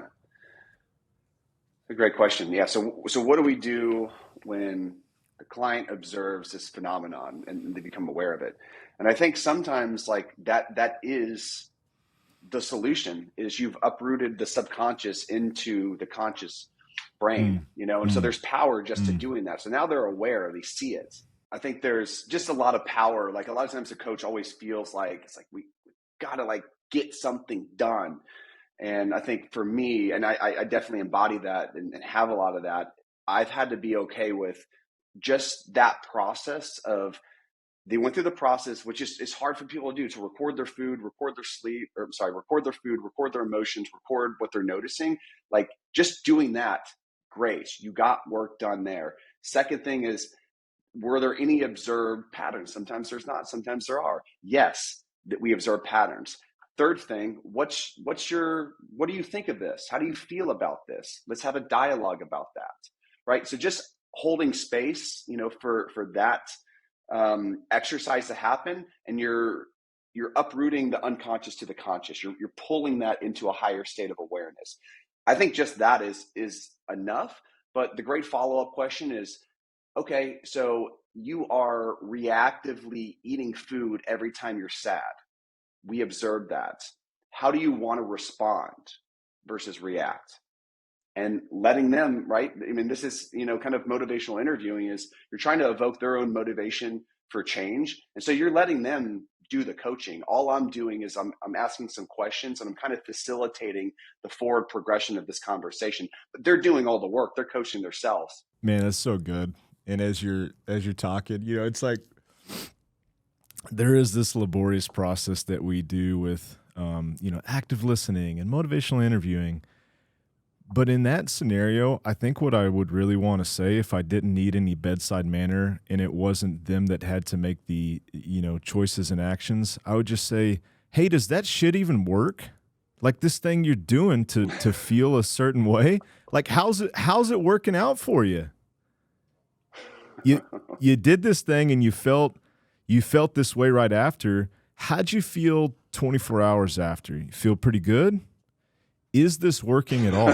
A great question. Yeah. So what do we do when the client observes this phenomenon and they become aware of it? And I think sometimes like that is the solution, is you've uprooted the subconscious into the conscious brain, and so there's power just to doing that. So now they're aware, they see it. I think there's just a lot of power. Like a lot of times the coach always feels like it's like we gotta like get something done. And I think for me, and I definitely embody that and have a lot of that, I've had to be okay with just that process of, they went through the process, which is hard for people to do, to record their food, record their sleep, record their food, record their emotions, record what they're noticing. Like just doing that, great. You got work done there. Second thing is, were there any observed patterns? Sometimes there's not, sometimes there are. Yes, that we observe patterns. Third thing, what do you think of this? How do you feel about this? Let's have a dialogue about that, right? So just holding space, for that exercise to happen, and you're uprooting the unconscious to the conscious. You're pulling that into a higher state of awareness. I think just that is enough. But the great follow-up question is, okay, so you are reactively eating food every time you're sad. We observed that. How do you want to respond versus react? And letting them, right? I mean, this is, kind of motivational interviewing, is you're trying to evoke their own motivation for change. And so you're letting them do the coaching. All I'm doing is I'm asking some questions, and I'm kind of facilitating the forward progression of this conversation. But they're doing all the work. They're coaching themselves. Man, that's so good. And as you're talking, it's like there is this laborious process that we do with active listening and motivational interviewing. But in that scenario, I think what I would really want to say, if I didn't need any bedside manner and it wasn't them that had to make the, choices and actions, I would just say, hey, does that shit even work? Like this thing you're doing to feel a certain way? Like how's it working out for you? You did this thing and you felt this way right after. How'd you feel 24 hours after? You feel pretty good? Is this working at all?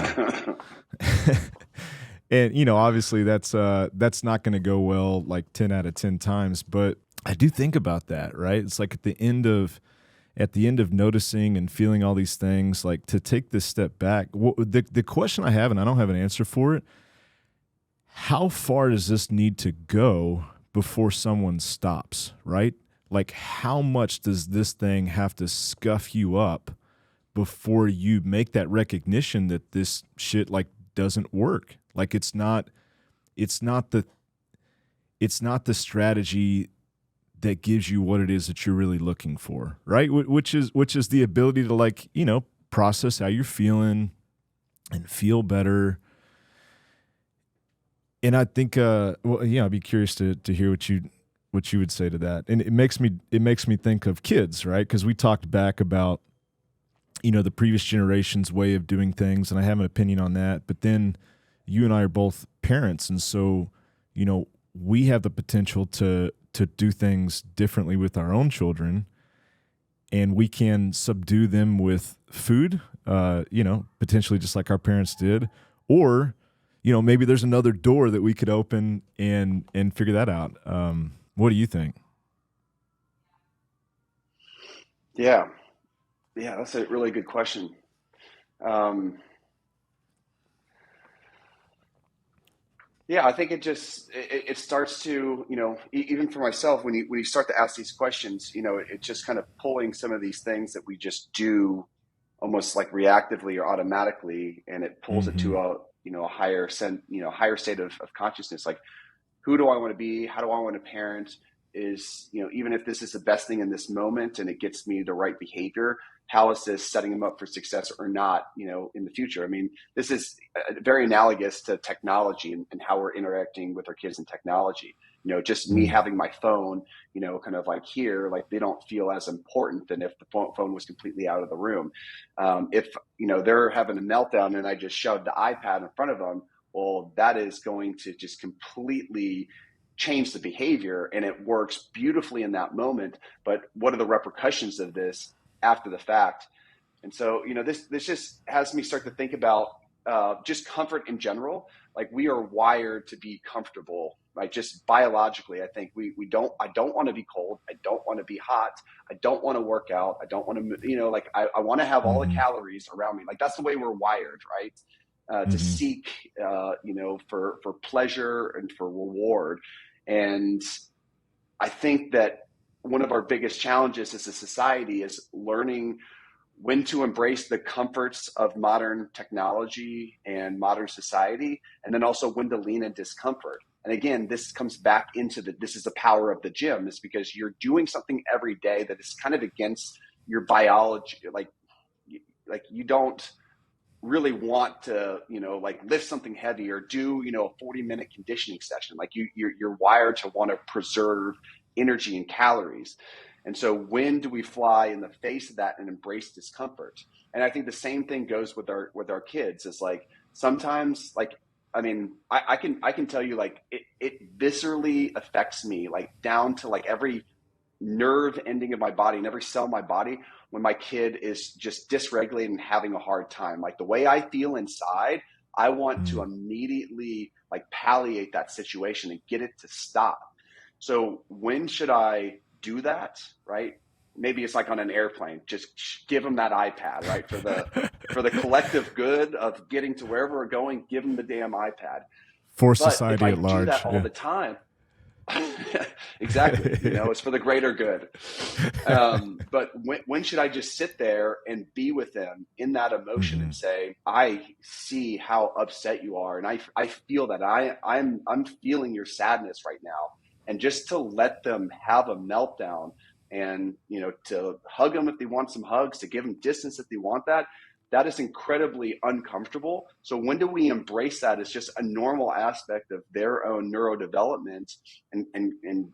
And, obviously that's not going to go well like 10 out of 10 times, but I do think about that, right? It's like at the end of noticing and feeling all these things, like to take this step back. The question I have, and I don't have an answer for it, how far does this need to go before someone stops, right? Like how much does this thing have to scuff you up before you make that recognition that this shit like doesn't work? Like it's not the strategy that gives you what it is that you're really looking for, right? Which is the ability to like, process how you're feeling and feel better. And I think, I'd be curious to hear what you would say to that. And it makes me think of kids, right? Because we talked back about, the previous generation's way of doing things, and I have an opinion on that. But then you and I are both parents, and so, we have the potential to do things differently with our own children, and we can subdue them with food, potentially just like our parents did, or maybe there's another door that we could open and figure that out. What do you think? Yeah, that's a really good question. I think it starts to, even for myself, when you start to ask these questions, it's just kind of pulling some of these things that we just do almost like reactively or automatically, and it pulls it to a higher state of consciousness. Like, who do I want to be? How do I want to parent? Is, even if this is the best thing in this moment and it gets me the right behavior, how is this setting them up for success or not, in the future? I mean, this is very analogous to technology and how we're interacting with our kids in technology. Just me having my phone, kind of like here, like they don't feel as important than if the phone was completely out of the room. If, they're having a meltdown and I just shoved the iPad in front of them, well, that is going to just completely change the behavior, and it works beautifully in that moment. But what are the repercussions of this after the fact? And so, this just has me start to think about just comfort in general. Like, we are wired to be comfortable, right? Just biologically, I think I don't want to be cold. I don't want to be hot. I don't want to work out. I don't want to, I want to have all the calories around me. Like, that's the way we're wired, right? To seek, for pleasure and for reward. And I think that one of our biggest challenges as a society is learning when to embrace the comforts of modern technology and modern society, and then also when to lean in discomfort. And again, this comes back into this is the power of the gym, is because you're doing something every day that is kind of against your biology. Like you don't really want to, lift something heavy or do, a 40-minute conditioning session. Like you're wired to want to preserve energy and calories. And so when do we fly in the face of that and embrace discomfort? And I think the same thing goes with our kids. It's like, sometimes, like, I mean, I can tell you, like, it viscerally affects me, like down to like every nerve ending of my body and every cell in my body, when my kid is just dysregulated and having a hard time. Like, the way I feel inside, I want to immediately like palliate that situation and get it to stop. So when should I do that, right? Maybe it's like on an airplane, just give them that iPad, right? For the collective good of getting to wherever we're going, give them the damn iPad. For society at large. If I do that all the time, Exactly. It's for the greater good. But when should I just sit there and be with them in that emotion and say, I see how upset you are. And I feel that I'm feeling your sadness right now. And just to let them have a meltdown and, to hug them if they want some hugs, to give them distance if they want that is incredibly uncomfortable. So when do we embrace that as just a normal aspect of their own neurodevelopment and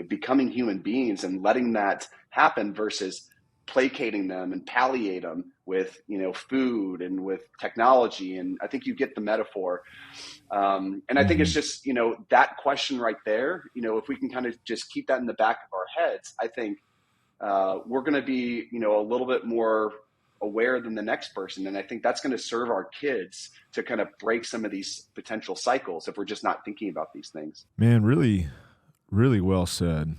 becoming human beings and letting that happen versus placating them and palliate them with food and with technology? And I think you get the metaphor. And I think it's just that question right there. If we can kind of just keep that in the back of our heads, I think we're going to be a little bit more aware than the next person. And I think that's going to serve our kids to kind of break some of these potential cycles if we're just not thinking about these things. Man, really, really well said.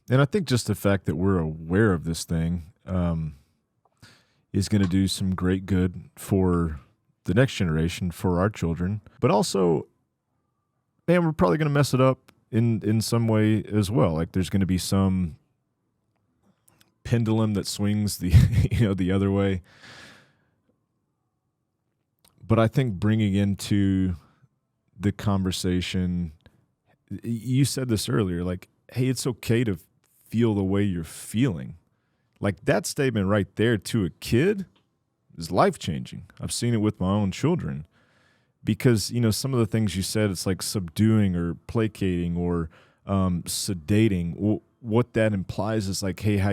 And I think just the fact that we're aware of this thing is going to do some great good for the next generation, for our children. But also, man, we're probably going to mess it up in some way as well. Like there's going to be some pendulum that swings the the other way. But I think bringing into the conversation, you said this earlier, like, hey, it's okay to feel the way you're feeling. Like that statement right there to a kid is life-changing. I've seen it with my own children because, some of the things you said, it's like subduing or placating or sedating. What that implies is like, hey, how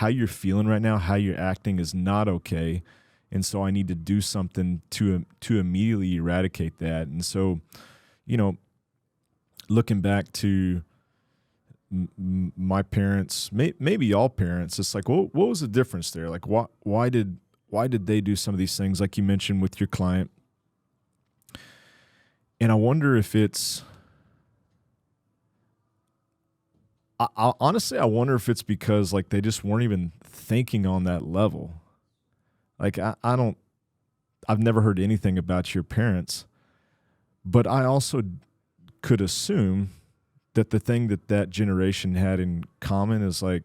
you're feeling right now, how you're acting is not okay. And so I need to do something to immediately eradicate that. And so, looking back to my parents, maybe all parents, it's like, what was the difference there? Like, why did they do some of these things, like you mentioned with your client? And I wonder if it's, honestly, I wonder if it's because like they just weren't even thinking on that level. Like I've never heard anything about your parents, but I also could assume that the thing that generation had in common is like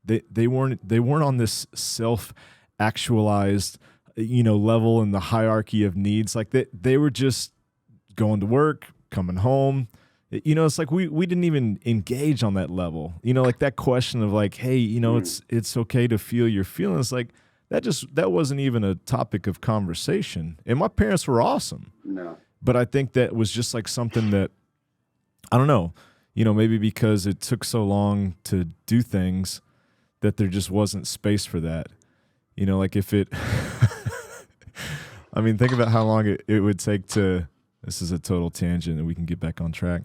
they weren't on this self-actualized level in the hierarchy of needs. Like they were just going to work, coming home. It's like we didn't even engage on that level. Like that question of like, hey, it's okay to feel your feelings. Like that wasn't even a topic of conversation. And my parents were awesome. No. But I think that was just like something that, I don't know, maybe because it took so long to do things that there just wasn't space for that. Like if it, I mean, think about how long it would take to, this is a total tangent and we can get back on track.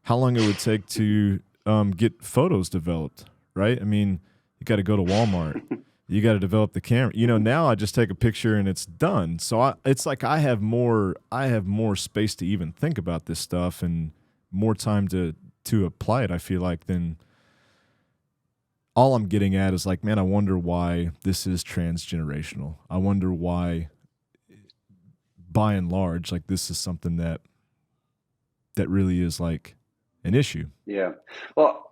How long it would take to get photos developed, right? I mean, you got to go to Walmart. You got to develop the camera. Now I just take a picture and it's done. So it's like I have more space to even think about this stuff and more time to apply it, I feel like, than all I'm getting at is like, man, I wonder why this is transgenerational. I wonder why, by and large, like this is something that really is like an issue. Yeah. Well,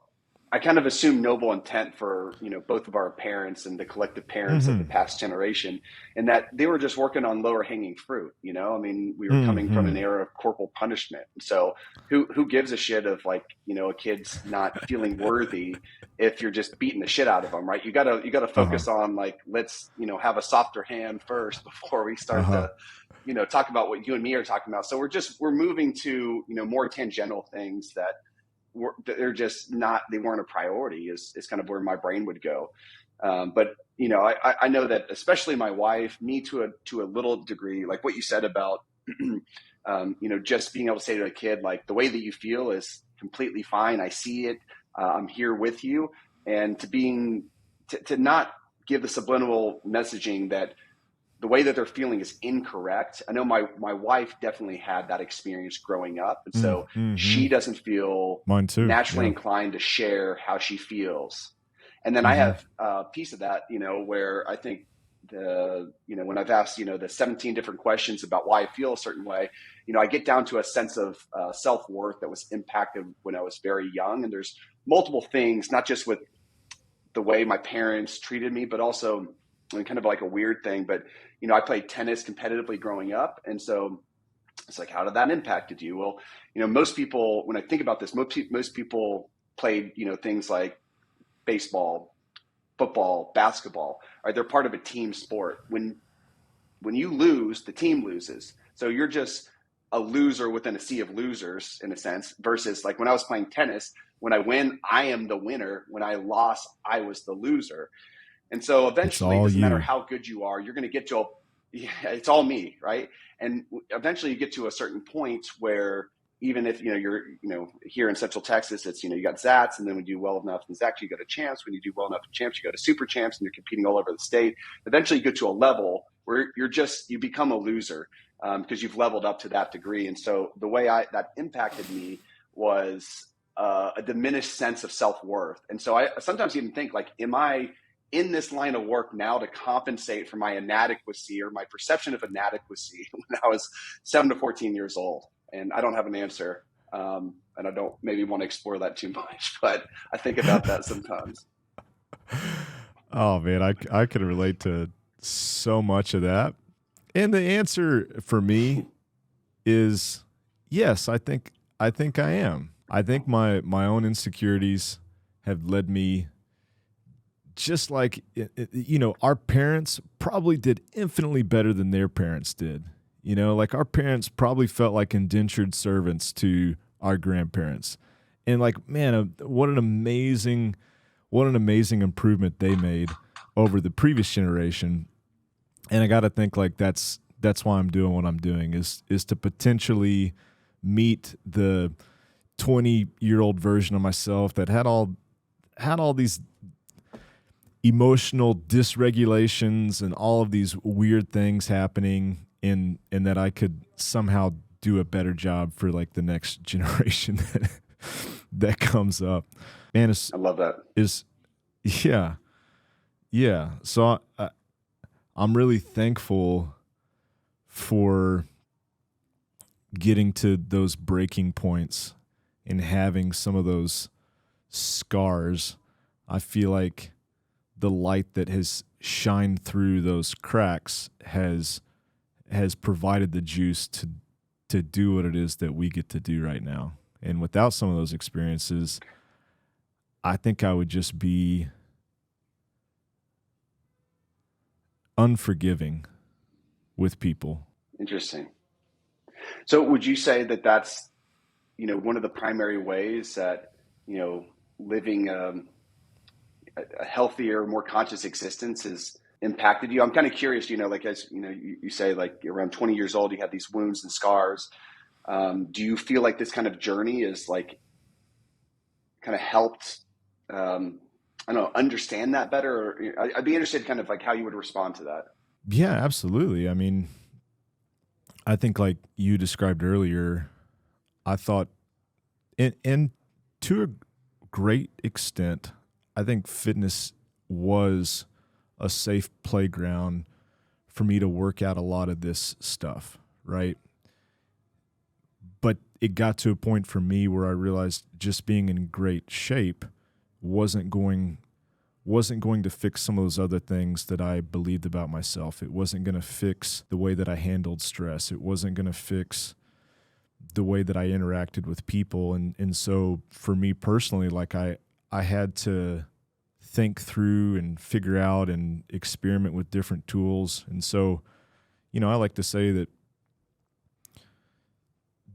I kind of assume noble intent for, both of our parents and the collective parents of the past generation, and that they were just working on lower hanging fruit. I mean, we were coming from an era of corporal punishment. So who gives a shit of like, a kid's not feeling worthy if you're just beating the shit out of them, right? You gotta focus on like, let's, have a softer hand first before we start to, talk about what you and me are talking about. So we're moving to, more tangential things that they're just not, they weren't a priority is kind of where my brain would go. But, I know that especially my wife, me to a little degree, like what you said about, just being able to say to a kid, like the way that you feel is completely fine. I see it. I'm here with you. And to not give the subliminal messaging that the way that they're feeling is incorrect. I know my wife definitely had that experience growing up. And so she doesn't feel naturally inclined to share how she feels. And then I have a piece of that, where I think when I've asked, the 17 different questions about why I feel a certain way, I get down to a sense of self-worth that was impacted when I was very young. And there's multiple things, not just with the way my parents treated me, but also kind of like a weird thing. But, I played tennis competitively growing up. And so it's like, how did that impacted you? Well, most people, when I think about this, most people played, things like baseball, football, basketball, right? They're part of a team sport. When you lose, the team loses. So you're just a loser within a sea of losers in a sense, versus like when I was playing tennis, when I win, I am the winner. When I lost, I was the loser. And so It's eventually, it all doesn't matter you. how good you are, you're going to get to it's all me, right? And eventually you get to a certain point where even if, you're, here in Central Texas, it's, you got Zats, and then when you do well enough in Zats, you go to champs. When you do well enough in champs, you go to super champs, and you're competing all over the state. Eventually you get to a level where you become a loser because you've leveled up to that degree. And so the way that impacted me was a diminished sense of self-worth. And so I sometimes even think like, am I in this line of work now to compensate for my inadequacy or my perception of inadequacy when I was 7 to 14 years old? And I don't have an answer. And I don't maybe want to explore that too much, but I think about that sometimes. Oh man, I could relate to so much of that. And the answer for me is yes, I think I am. I think my own insecurities have led me, just like, our parents probably did infinitely better than their parents did. Like our parents probably felt like indentured servants to our grandparents. And like, man, what an amazing improvement they made over the previous generation. And I got to think like that's why I'm doing what I'm doing is to potentially meet the 20-year-old version of myself that had all these emotional dysregulations and all of these weird things happening, and that I could somehow do a better job for like the next generation that comes up. Man, I love that. Yeah. So I'm really thankful for getting to those breaking points and having some of those scars. I feel like the light that has shined through those cracks has provided the juice to do what it is that we get to do right now. And without some of those experiences, I think I would just be unforgiving with people. Interesting. So would you say that that's, one of the primary ways that, living a healthier, more conscious existence has impacted you? I'm kind of curious, like, as you say, like around 20 years old, you have these wounds and scars. Do you feel like this kind of journey is like kind of helped, I don't know, understand that better? Or I'd be interested kind of like how you would respond to that. Yeah, absolutely. I mean, I think like you described earlier, I thought, and to a great extent, I think fitness was a safe playground for me to work out a lot of this stuff, right? But it got to a point for me where I realized just being in great shape wasn't going to fix some of those other things that I believed about myself. It wasn't going to fix the way that I handled stress. It wasn't going to fix the way that I interacted with people. And so for me personally, like I had to think through and figure out and experiment with different tools. And so, I like to say that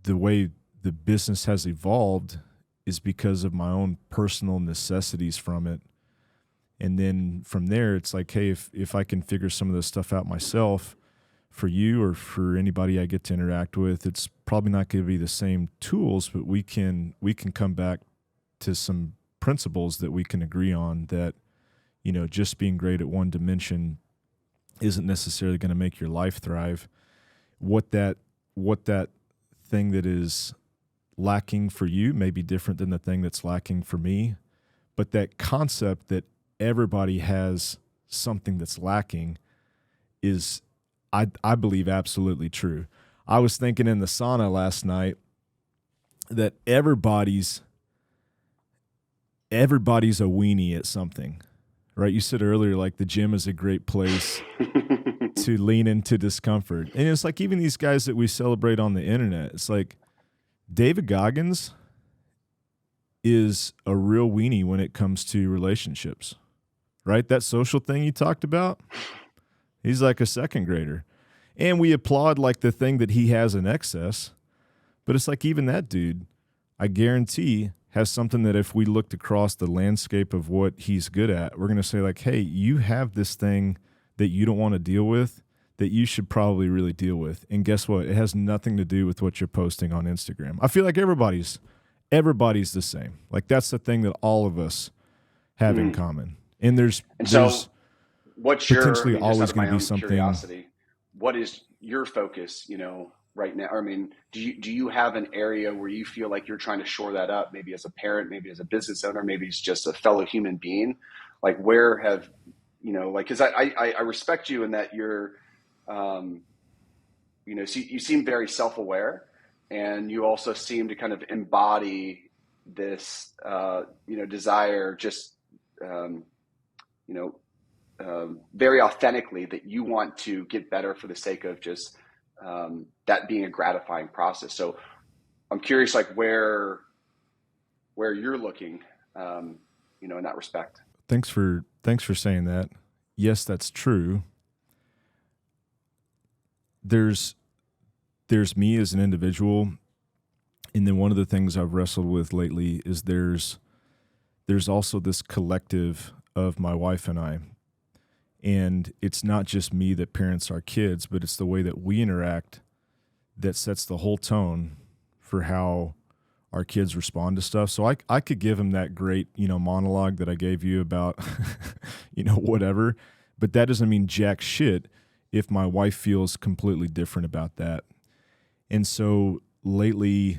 the way the business has evolved is because of my own personal necessities from it. And then from there, it's like, hey, if I can figure some of this stuff out myself, for you or for anybody I get to interact with, it's probably not going to be the same tools, but we can come back to some principles that we can agree on that, just being great at one dimension isn't necessarily going to make your life thrive. What that thing that is lacking for you may be different than the thing that's lacking for me, but that concept that everybody has something that's lacking is, I believe, absolutely true. I was thinking in the sauna last night that everybody's a weenie at something, right? You said earlier, like the gym is a great place to lean into discomfort. And it's like even these guys that we celebrate on the internet, it's like David Goggins is a real weenie when it comes to relationships, right? That social thing you talked about, he's like a second grader. And we applaud like the thing that he has in excess. But it's like even that dude, I guarantee, has something that if we looked across the landscape of what he's good at, we're going to say like, hey, you have this thing that you don't want to deal with that you should probably really deal with. And guess what? It has nothing to do with what you're posting on Instagram. I feel like everybody's the same. Like that's the thing that all of us have in common. And there's what's potentially your, always going to be something. Curiosity, what is your focus, right now? I mean, do you have an area where you feel like you're trying to shore that up, maybe as a parent, maybe as a business owner, maybe it's just a fellow human being? Like where have, because I respect you in that you're, so you seem very self-aware, and you also seem to kind of embody this, desire, just, very authentically, that you want to get better for the sake of just that being a gratifying process. So I'm curious, like where you're looking, in that respect. Thanks for saying that. Yes, that's true. There's me as an individual, and then one of the things I've wrestled with lately is there's also this collective of my wife and I. And it's not just me that parents our kids, but it's the way that we interact that sets the whole tone for how our kids respond to stuff. So I could give them that great, monologue that I gave you about, whatever, but that doesn't mean jack shit if my wife feels completely different about that. And so lately,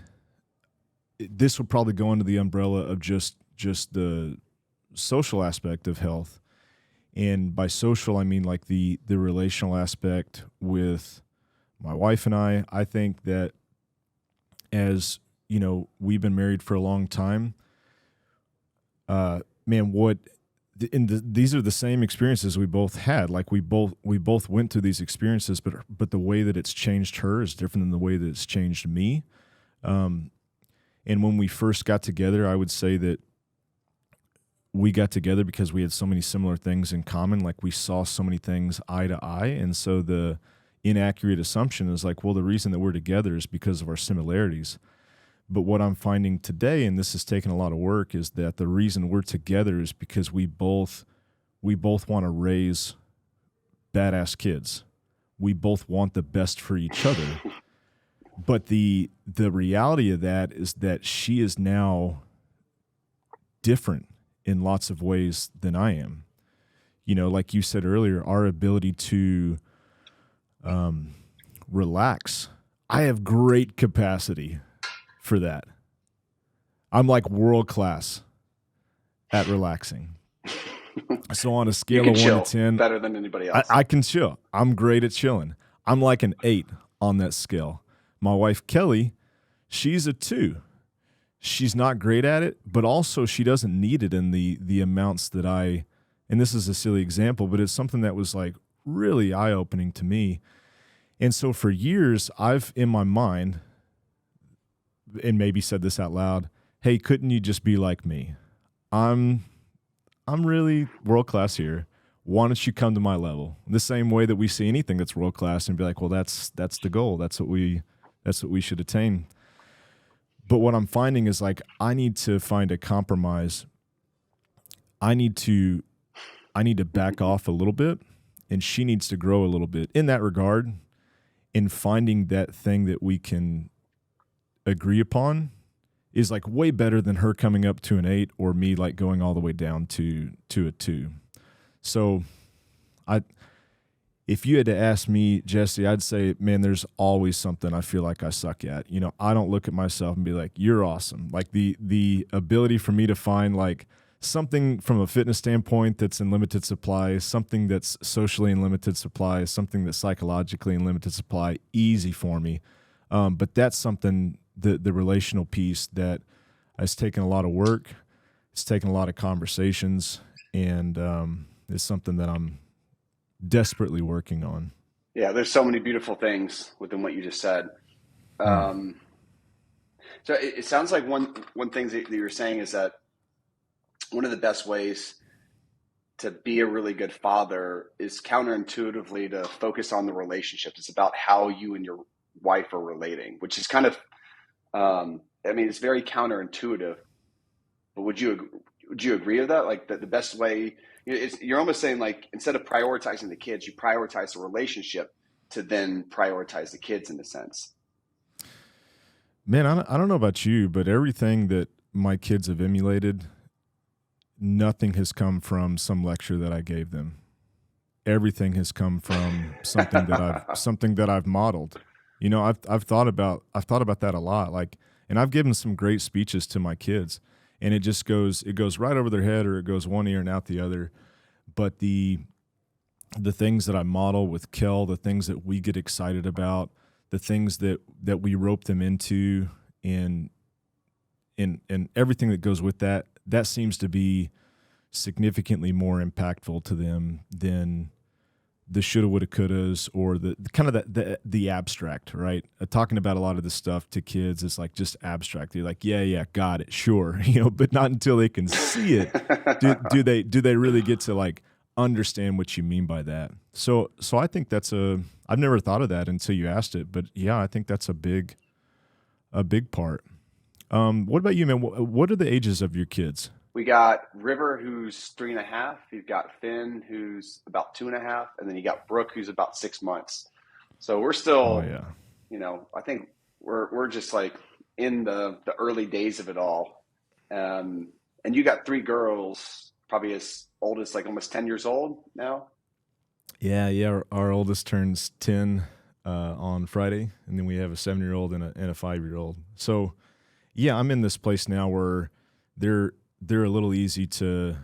this will probably go under the umbrella of just the social aspect of health. And by social, I mean like the relational aspect with my wife and I. I think that as, we've been married for a long time, these are the same experiences we both had. Like we both went through these experiences, but the way that it's changed her is different than the way that it's changed me. And when we first got together, I would say that we got together because we had so many similar things in common. Like we saw so many things eye to eye. And so the inaccurate assumption is like, well, the reason that we're together is because of our similarities. But what I'm finding today, and this has taken a lot of work, is that the reason we're together is because we both want to raise badass kids. We both want the best for each other. But the reality of that is that she is now different in lots of ways than I am. Like you said earlier, our ability to relax. I have great capacity for that. I'm like world class at relaxing. So on a scale of 1 to 10, better than anybody else. I can chill. I'm great at chilling. I'm like an 8 on that scale. My wife Kelly, she's a 2. She's not great at it, but also she doesn't need it in the amounts that and this is a silly example, but it's something that was like really eye-opening to me. And so for years, I've in my mind, and maybe said this out loud, hey, couldn't you just be like me? I'm really world-class here. Why don't you come to my level? The same way that we see anything that's world-class and be like, well, that's the goal. That's what we should attain. But what I'm finding is like I need to find a compromise. I need to back off a little bit, and she needs to grow a little bit in that regard. In finding that thing that we can agree upon is like way better than her coming up to an 8 or me like going all the way down to a 2. So if you had to ask me, Jessie, I'd say, man, there's always something I feel like I suck at. I don't look at myself and be like, you're awesome. Like the ability for me to find like something from a fitness standpoint that's in limited supply, something that's socially in limited supply, something that's psychologically in limited supply, easy for me. But that's something, the relational piece, that has taken a lot of work. It's taken a lot of conversations, and it's something that I'm desperately working on. Yeah, there's so many beautiful things within what you just said. Hmm. Um, so it sounds like one thing that you're saying is that one of the best ways to be a really good father is counterintuitively to focus on the relationship. It's about how you and your wife are relating, which is kind of, I mean, it's very counterintuitive. But would you agree with that? Like that the best way, you're almost saying like instead of prioritizing the kids, you prioritize the relationship to then prioritize the kids in a sense. Man, I don't know about you, but everything that my kids have emulated, nothing has come from some lecture that I gave them. Everything has come from something that I've modeled. You know, I've thought about that a lot. Like, and I've given some great speeches to my kids, and it goes right over their head, or it goes one ear and out the other. But the things that I model with Kel, the things that we get excited about, the things that we rope them into, and everything that goes with that, that seems to be significantly more impactful to them than the shoulda, woulda, couldas, or the kind of the abstract, right? Talking about a lot of this stuff to kids is like just abstract. They're like, yeah, got it, sure, but not until they can see it do they really get to like understand what you mean by that. So I think I've never thought of that until you asked it, but yeah, I think that's a big part. What about you, man? What are the ages of your kids? We got River, who's 3.5. You've got Finn, who's about 2.5, and then you got Brooke, who's about 6 months. So we're Oh still, yeah. I think we're just like in the early days of it all. And you got three girls, probably as old as like almost 10 years old now. Yeah. Our oldest turns 10 on Friday, and then we have a 7-year-old and a 5-year-old. So yeah, I'm in this place now where they're a little easier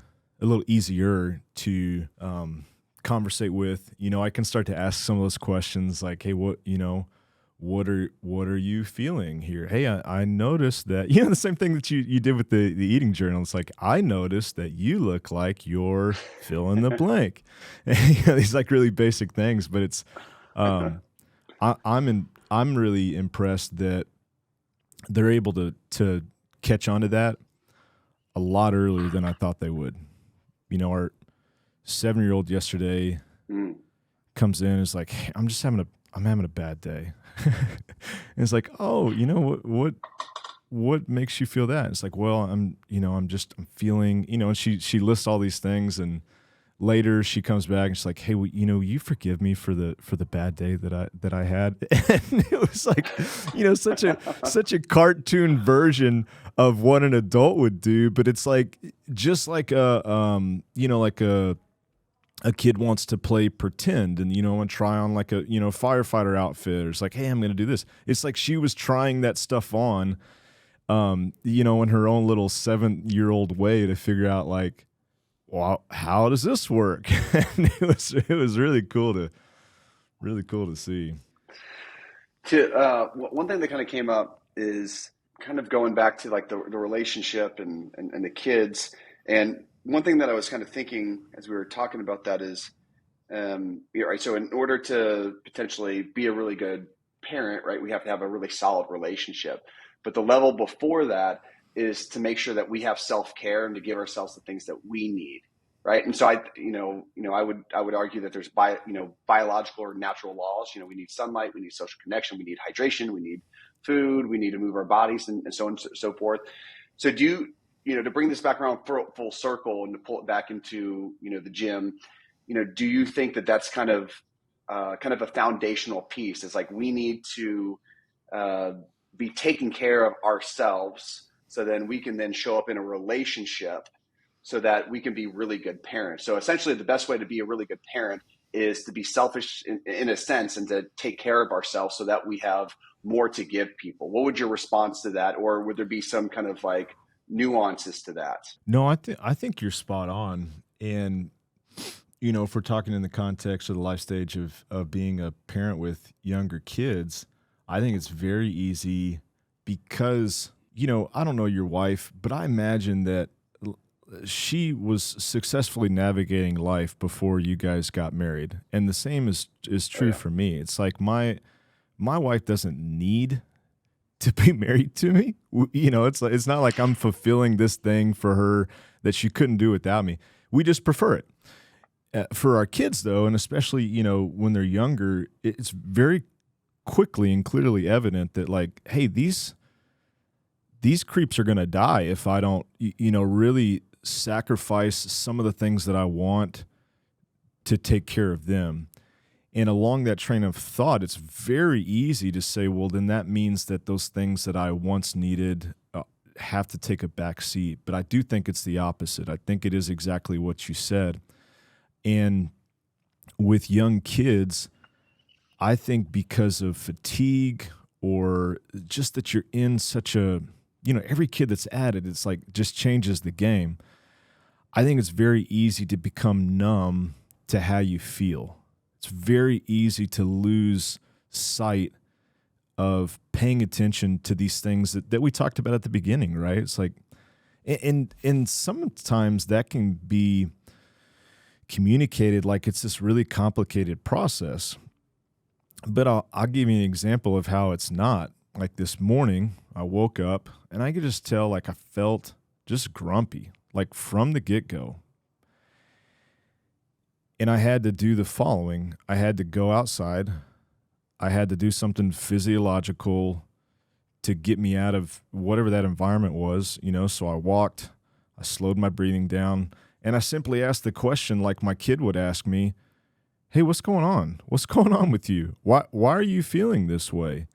to conversate with. I can start to ask some of those questions like, hey, what are you feeling here? Hey, I noticed that, the same thing that you did with the eating journal. It's like, I noticed that you look like you're fill in the blank. These like really basic things, but it's I'm really impressed that they're able to catch on to that a lot earlier than I thought they would. Our 7-year-old yesterday Mm. comes in and is like, hey, I'm having a bad day. And it's like, oh, what makes you feel that? It's like, well, I'm feeling, and she lists all these things, and later she comes back and she's like, hey, well, you forgive me for the bad day that I had. And it was like, such a cartoon version of what an adult would do, but it's like just like a kid wants to play pretend and and try on like a firefighter outfit, or it's like, hey, I'm gonna do this. It's like she was trying that stuff on in her own little 7-year-old way to figure out like, well, how does this work? And it was really cool to see. One thing that kind of came up is kind of going back to like the relationship and the kids. And one thing that I was kind of thinking as we were talking about that is, right. So in order to potentially be a really good parent, right, we have to have a really solid relationship. But the level before that is to make sure that we have self-care and to give ourselves the things that we need. Right. And so I would argue that there's biological or natural laws. We need sunlight, we need social connection, we need hydration, we need food, we need to move our bodies and so on and so forth. So to bring this back around full circle and to pull it back into, the gym, do you think that that's kind of a foundational piece? It's like we need to be taking care of ourselves so then we can then show up in a relationship so that we can be really good parents. So essentially the best way to be a really good parent is to be selfish in a sense and to take care of ourselves so that we have more to give people. What would your response to that? Or would there be some kind of like nuances to that. No, I think you're spot on. And if we're talking in the context of the life stage of being a parent with younger kids, I think it's very easy because, I don't know your wife, but I imagine that she was successfully navigating life before you guys got married. And the same is Oh true yeah. for me. It's like my wife doesn't need to be married to me. It's not like I'm fulfilling this thing for her that she couldn't do without me. We just prefer it. For our kids, though, and especially when they're younger, it's very quickly and clearly evident that, like, hey, these creeps are going to die if I don't really sacrifice some of the things that I want to take care of them. And along that train of thought, it's very easy to say, well, then that means that those things that I once needed have to take a back seat. But I do think it's the opposite. I think it is exactly what you said. And with young kids, I think because of fatigue or just that you're in such a, every kid that's added, it's like just changes the game. I think it's very easy to become numb to how you feel. It's very easy to lose sight of paying attention to these things that we talked about at the beginning, right? It's like, and sometimes that can be communicated like it's this really complicated process. But I'll give you an example of how it's not. Like this morning, I woke up and I could just tell, like, I felt just grumpy, like from the get-go. And I had to do the following. I had to go outside. I had to do something physiological to get me out of whatever that environment was, So I walked, I slowed my breathing down, and I simply asked the question like my kid would ask me, hey, what's going on? What's going on with you? Why are you feeling this way?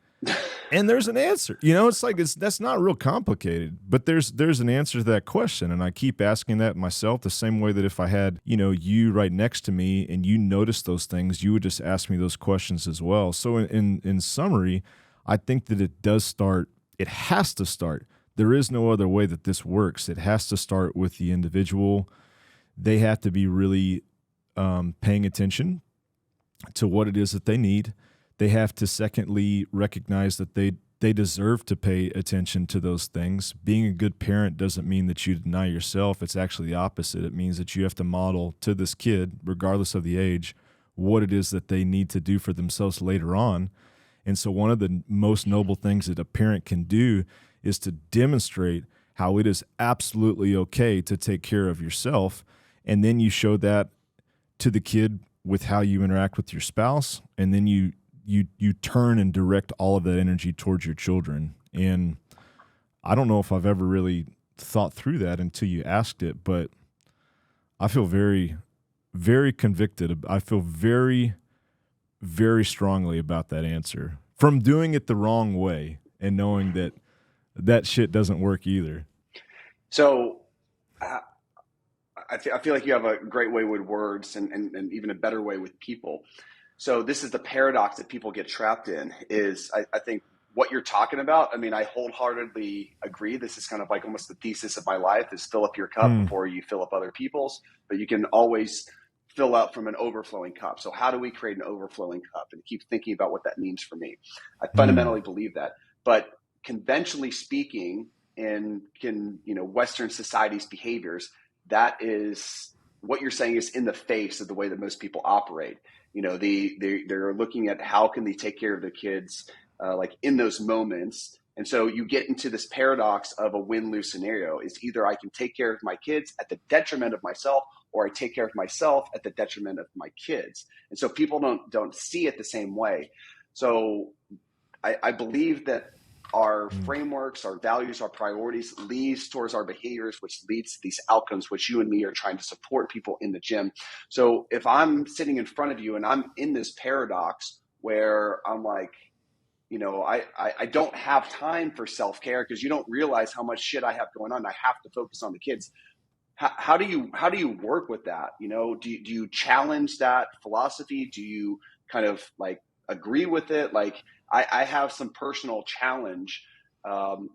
And there's an answer. It's like that's not real complicated, but there's an answer to that question. And I keep asking that myself the same way that if I had, you right next to me and you noticed those things, you would just ask me those questions as well. So in summary, I think that it has to start. There is no other way that this works. It has to start with the individual. They have to be really paying attention to what it is that they need. They have to, secondly, recognize that they deserve to pay attention to those things. Being a good parent doesn't mean that you deny yourself. It's actually the opposite. It means that you have to model to this kid, regardless of the age, what it is that they need to do for themselves later on. And so one of the most noble things that a parent can do is to demonstrate how it is absolutely okay to take care of yourself. And then you show that to the kid with how you interact with your spouse, and then you turn and direct all of that energy towards your children. And I don't know if I've ever really thought through that until you asked it, but I feel very, very convicted. I feel very, very strongly about that answer from doing it the wrong way and knowing that shit doesn't work either. So I feel like you have a great way with words and even a better way with people. So this is the paradox that people get trapped in is I think what you're talking about. I mean, I wholeheartedly agree. This is kind of like almost the thesis of my life is fill up your cup before you fill up other people's, but you can always fill out from an overflowing cup. So how do we create an overflowing cup and keep thinking about what that means for me? I fundamentally believe that, but conventionally speaking in Western society's behaviors, that is what you're saying is in the face of the way that most people operate. They're looking at how can they take care of their kids like in those moments. And so you get into this paradox of a win-lose scenario is either I can take care of my kids at the detriment of myself, or I take care of myself at the detriment of my kids. And so people don't see it the same way. So I believe that our frameworks, our values, our priorities leads towards our behaviors, which leads to these outcomes, which you and me are trying to support people in the gym. So if I'm sitting in front of you and I'm in this paradox where I'm like, I don't have time for self-care because you don't realize how much shit I have going on. I have to focus on the kids. How do you work with that? Do you challenge that philosophy? Do you kind of like agree with it? Like I have some personal challenge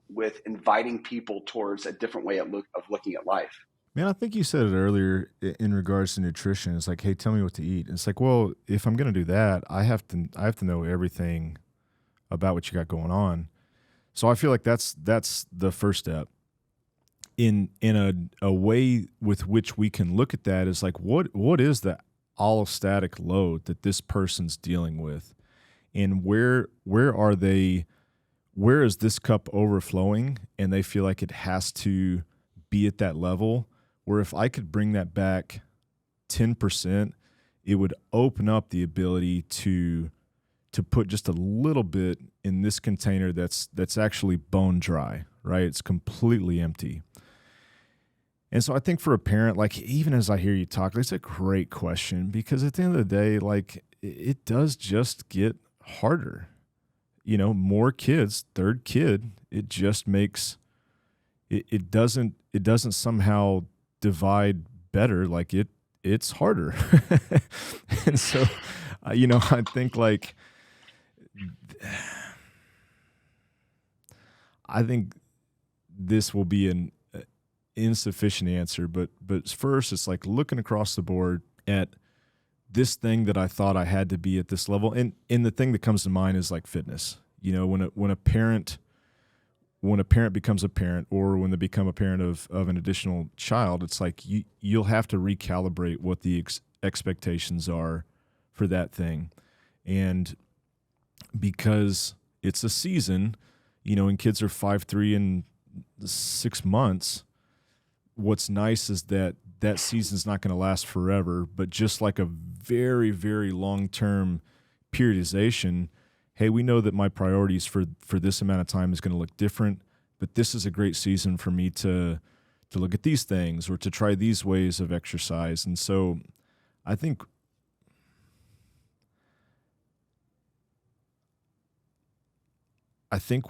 with inviting people towards a different way of looking at life. Man, I think you said it earlier in regards to nutrition. It's like, hey, tell me what to eat. It's like, well, if I'm going to do that, I have to know everything about what you got going on. So I feel like that's the first step. In a way with which we can look at that is like, what is the allostatic load that this person's dealing with, and where is this cup overflowing and they feel like it has to be at that level, where if I could bring that back 10%, it would open up the ability to put just a little bit in this container that's actually bone dry, right? It's completely empty. And so I think for a parent, like, even as I hear you talk, it's a great question, because at the end of the day, like, it does just get harder. More kids, third kid, it just makes it doesn't somehow divide better. Like, it's harder. And so, I think, like, I think this will be an insufficient answer, but first, it's like looking across the board at this thing that I thought I had to be at this level, and the thing that comes to mind is like fitness. When a parent becomes a parent, or when they become a parent of an additional child, it's like you'll have to recalibrate what the expectations are for that thing. And because it's a season, and kids are 5'3" and 6 months, what's nice is that season's not going to last forever, but just like a very, very long-term periodization, hey, we know that my priorities for this amount of time is going to look different, but this is a great season for me to look at these things or to try these ways of exercise. And so I think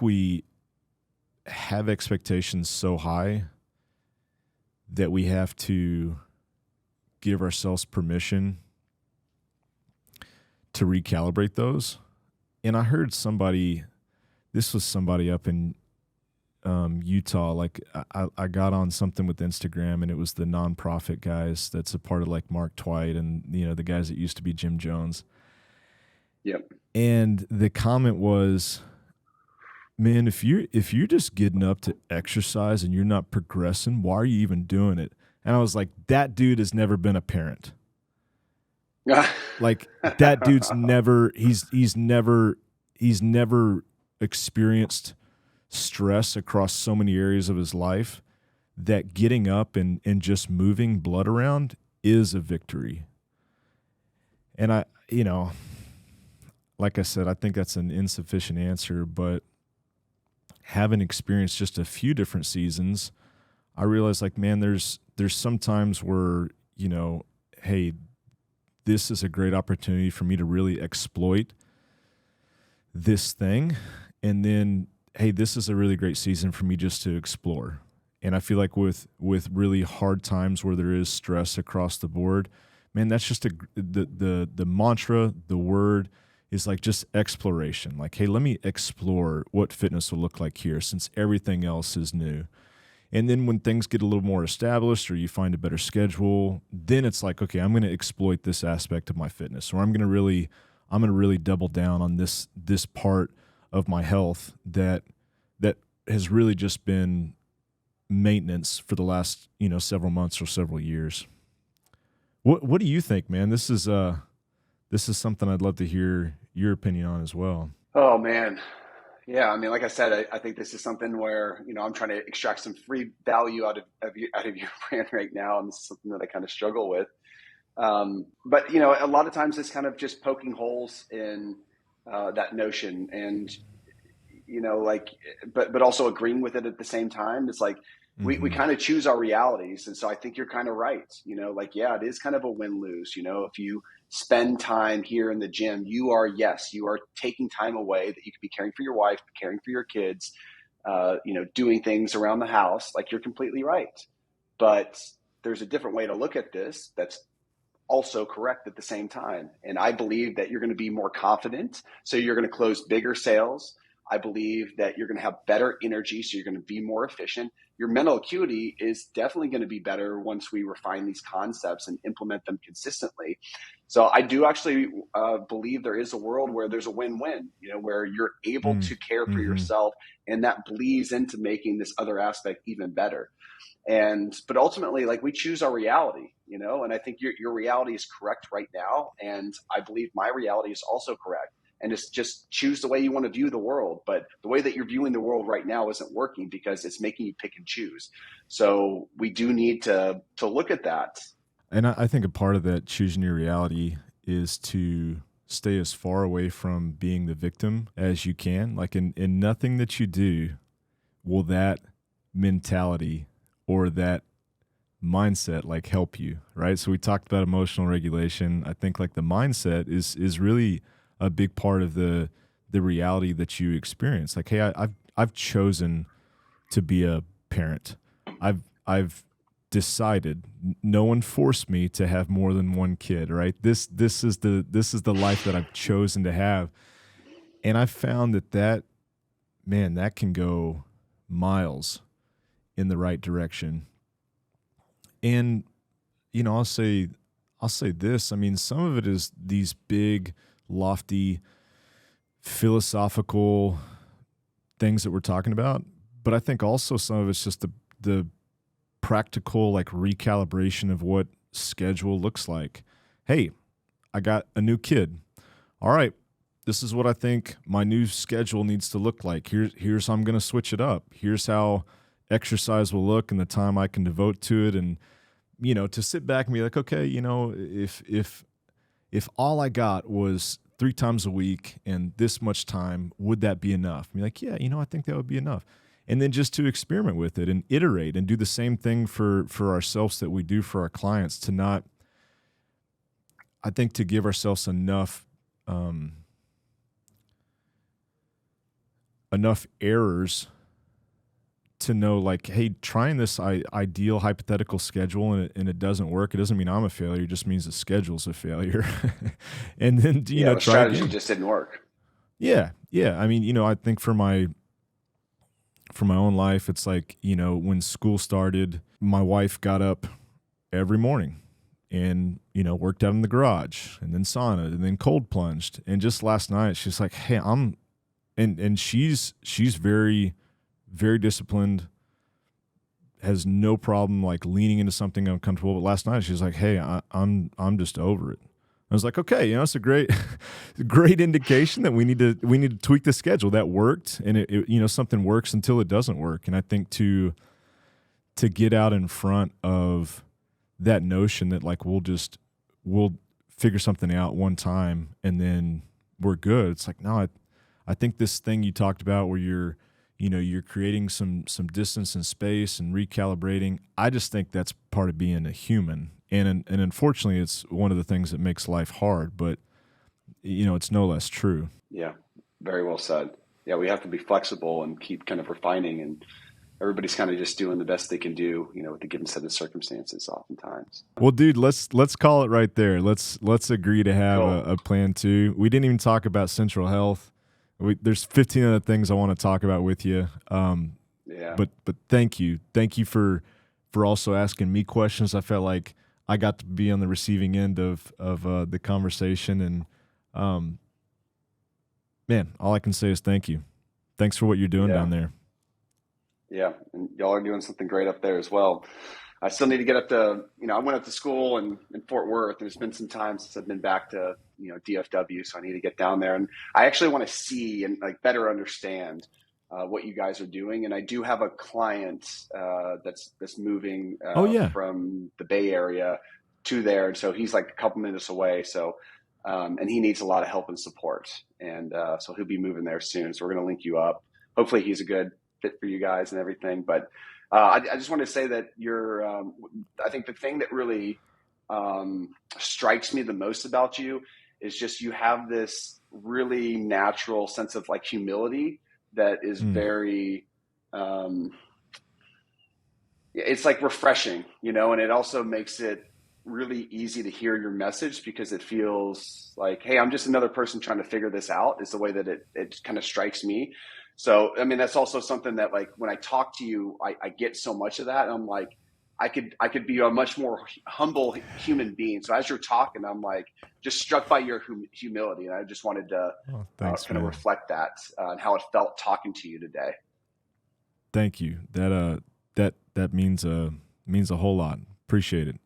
we have expectations so high that we have to give ourselves permission to recalibrate those. And I heard this was somebody up in Utah. Like, I got on something with Instagram, and it was the nonprofit guys that's a part of like Mark Twight and, the guys that used to be Jim Jones. Yep. And the comment was, man, if you're just getting up to exercise and you're not progressing, why are you even doing it? And I was like, that dude has never been a parent. Like, that dude's never experienced stress across so many areas of his life that getting up and just moving blood around is a victory. And like I said, I think that's an insufficient answer, but having experienced just a few different seasons, I realized, like, man, there's some times where, hey, this is a great opportunity for me to really exploit this thing. And then, hey, this is a really great season for me just to explore. And I feel like with really hard times where there is stress across the board, man, that's just the mantra, the word is like just exploration. Like, hey, let me explore what fitness will look like here, since everything else is new. And then when things get a little more established, or you find a better schedule, then it's like, okay, I'm going to exploit this aspect of my fitness, or I'm going to really double down on this part of my health that has really just been maintenance for the last, several months or several years. What do you think, man? This is something I'd love to hear your opinion on as well. Oh, man. Yeah, I mean, like I said, I think this is something where, I'm trying to extract some free value out of your brand right now, and this is something that I kind of struggle with. But a lot of times it's kind of just poking holes in that notion, and but also agreeing with it at the same time. It's like we kind of choose our realities, and so I think you're kind of right. Yeah, it is kind of a win-lose. If you spend time here in the gym, you are taking time away that you could be caring for your wife, caring for your kids, doing things around the house. Like, you're completely right. But there's a different way to look at this that's also correct at the same time. And I believe that you're going to be more confident. So you're going to close bigger sales. I believe that you're going to have better energy, so you're going to be more efficient. Your mental acuity is definitely going to be better once we refine these concepts and implement them consistently. So I do actually believe there is a world where there's a win-win, where you're able to care for Mm-hmm. yourself, and that bleeds into making this other aspect even better. But ultimately, like, we choose our reality, and I think your reality is correct right now, and I believe my reality is also correct. And it's just choose the way you want to view the world. But the way that you're viewing the world right now isn't working because it's making you pick and choose. So we do need to look at that. And I think a part of that choosing your reality is to stay as far away from being the victim as you can. Like in nothing that you do will that mentality or that mindset like help you, right? So we talked about emotional regulation. I think like the mindset is really a big part of the reality that you experience. Like, hey, I've chosen to be a parent. I've decided. No one forced me to have more than one kid, right? This is the life that I've chosen to have. And I found that man, that can go miles in the right direction. And I'll say this. I mean, some of it is these big, lofty, philosophical things that we're talking about, but I think also some of it's just the practical like recalibration of what schedule looks like. Hey, I got a new kid. All right, this is what I think my new schedule needs to look like. Here's how I'm going to switch it up. Here's how exercise will look and the time I can devote to it. And to sit back and be like, okay, if all I got was 3 times a week and this much time, would that be enough? Be like, yeah, I think that would be enough. And then just to experiment with it and iterate and do the same thing for ourselves that we do for our clients, to not, I think, to give ourselves enough errors to know, like, hey, trying this ideal hypothetical schedule and it doesn't work. It doesn't mean I'm a failure. It just means the schedule's a failure. And then, The try strategy again. just didn't work. Yeah. Yeah. I mean, I think for my own life, it's like, when school started, my wife got up every morning and, worked out in the garage and then sauna and then cold plunged. And just last night, she's like, hey, and she's very, very disciplined, has no problem like leaning into something uncomfortable. But last night she's like, hey, I'm just over it. I was like, okay, it's a great indication that we need to tweak the schedule. That worked, and it something works until it doesn't work. And I think to get out in front of that notion that like we'll figure something out one time and then we're good. It's like, no, I think this thing you talked about where you're creating some distance and space and recalibrating. I just think that's part of being a human. And unfortunately, it's one of the things that makes life hard, but it's no less true. Yeah, very well said. Yeah, we have to be flexible and keep kind of refining, and everybody's kind of just doing the best they can do, with the given set of circumstances oftentimes. Well, dude, let's call it right there. Let's agree to have Cool. a plan too. We didn't even talk about Central Health. There's 15 other things I want to talk about with you. Yeah. But thank you for also asking me questions. I felt like I got to be on the receiving end of the conversation, and man, all I can say is thank you. Thanks for what you're doing down there. Yeah, and y'all are doing something great up there as well. I still need to get up to, I went up to school in Fort Worth, and it's been some time since I've been back to, DFW, so I need to get down there. And I actually want to see and like better understand what you guys are doing. And I do have a client that's moving from the Bay Area to there. And so he's like a couple minutes away. So, and he needs a lot of help and support. And so he'll be moving there soon. So we're going to link you up. Hopefully he's a good fit for you guys and everything. But I just want to say that I think the thing that really strikes me the most about you is just you have this really natural sense of like humility that is very, it's like refreshing, and it also makes it really easy to hear your message because it feels like, hey, I'm just another person trying to figure this out, is the way that it kind of strikes me. So, I mean, that's also something that like when I talk to you, I get so much of that. And I'm like, I could be a much more humble human being. So as you're talking, I'm like just struck by your humility, and I just wanted to Oh, thanks, kind of man. reflect that and how it felt talking to you today. Thank you. That means a whole lot. Appreciate it.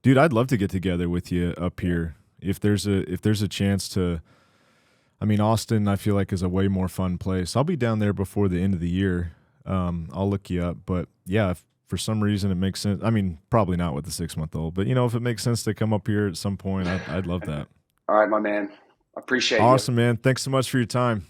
Dude, I'd love to get together with you up Yeah. here. If there's a chance to, I mean, Austin, I feel like is a way more fun place. I'll be down there before the end of the year. I'll look you up, but yeah, if for some reason it makes sense. I mean, probably not with the 6 month old, but if it makes sense to come up here at some point, I'd love that. All right, my man. Appreciate you. Awesome, man. Thanks so much for your time.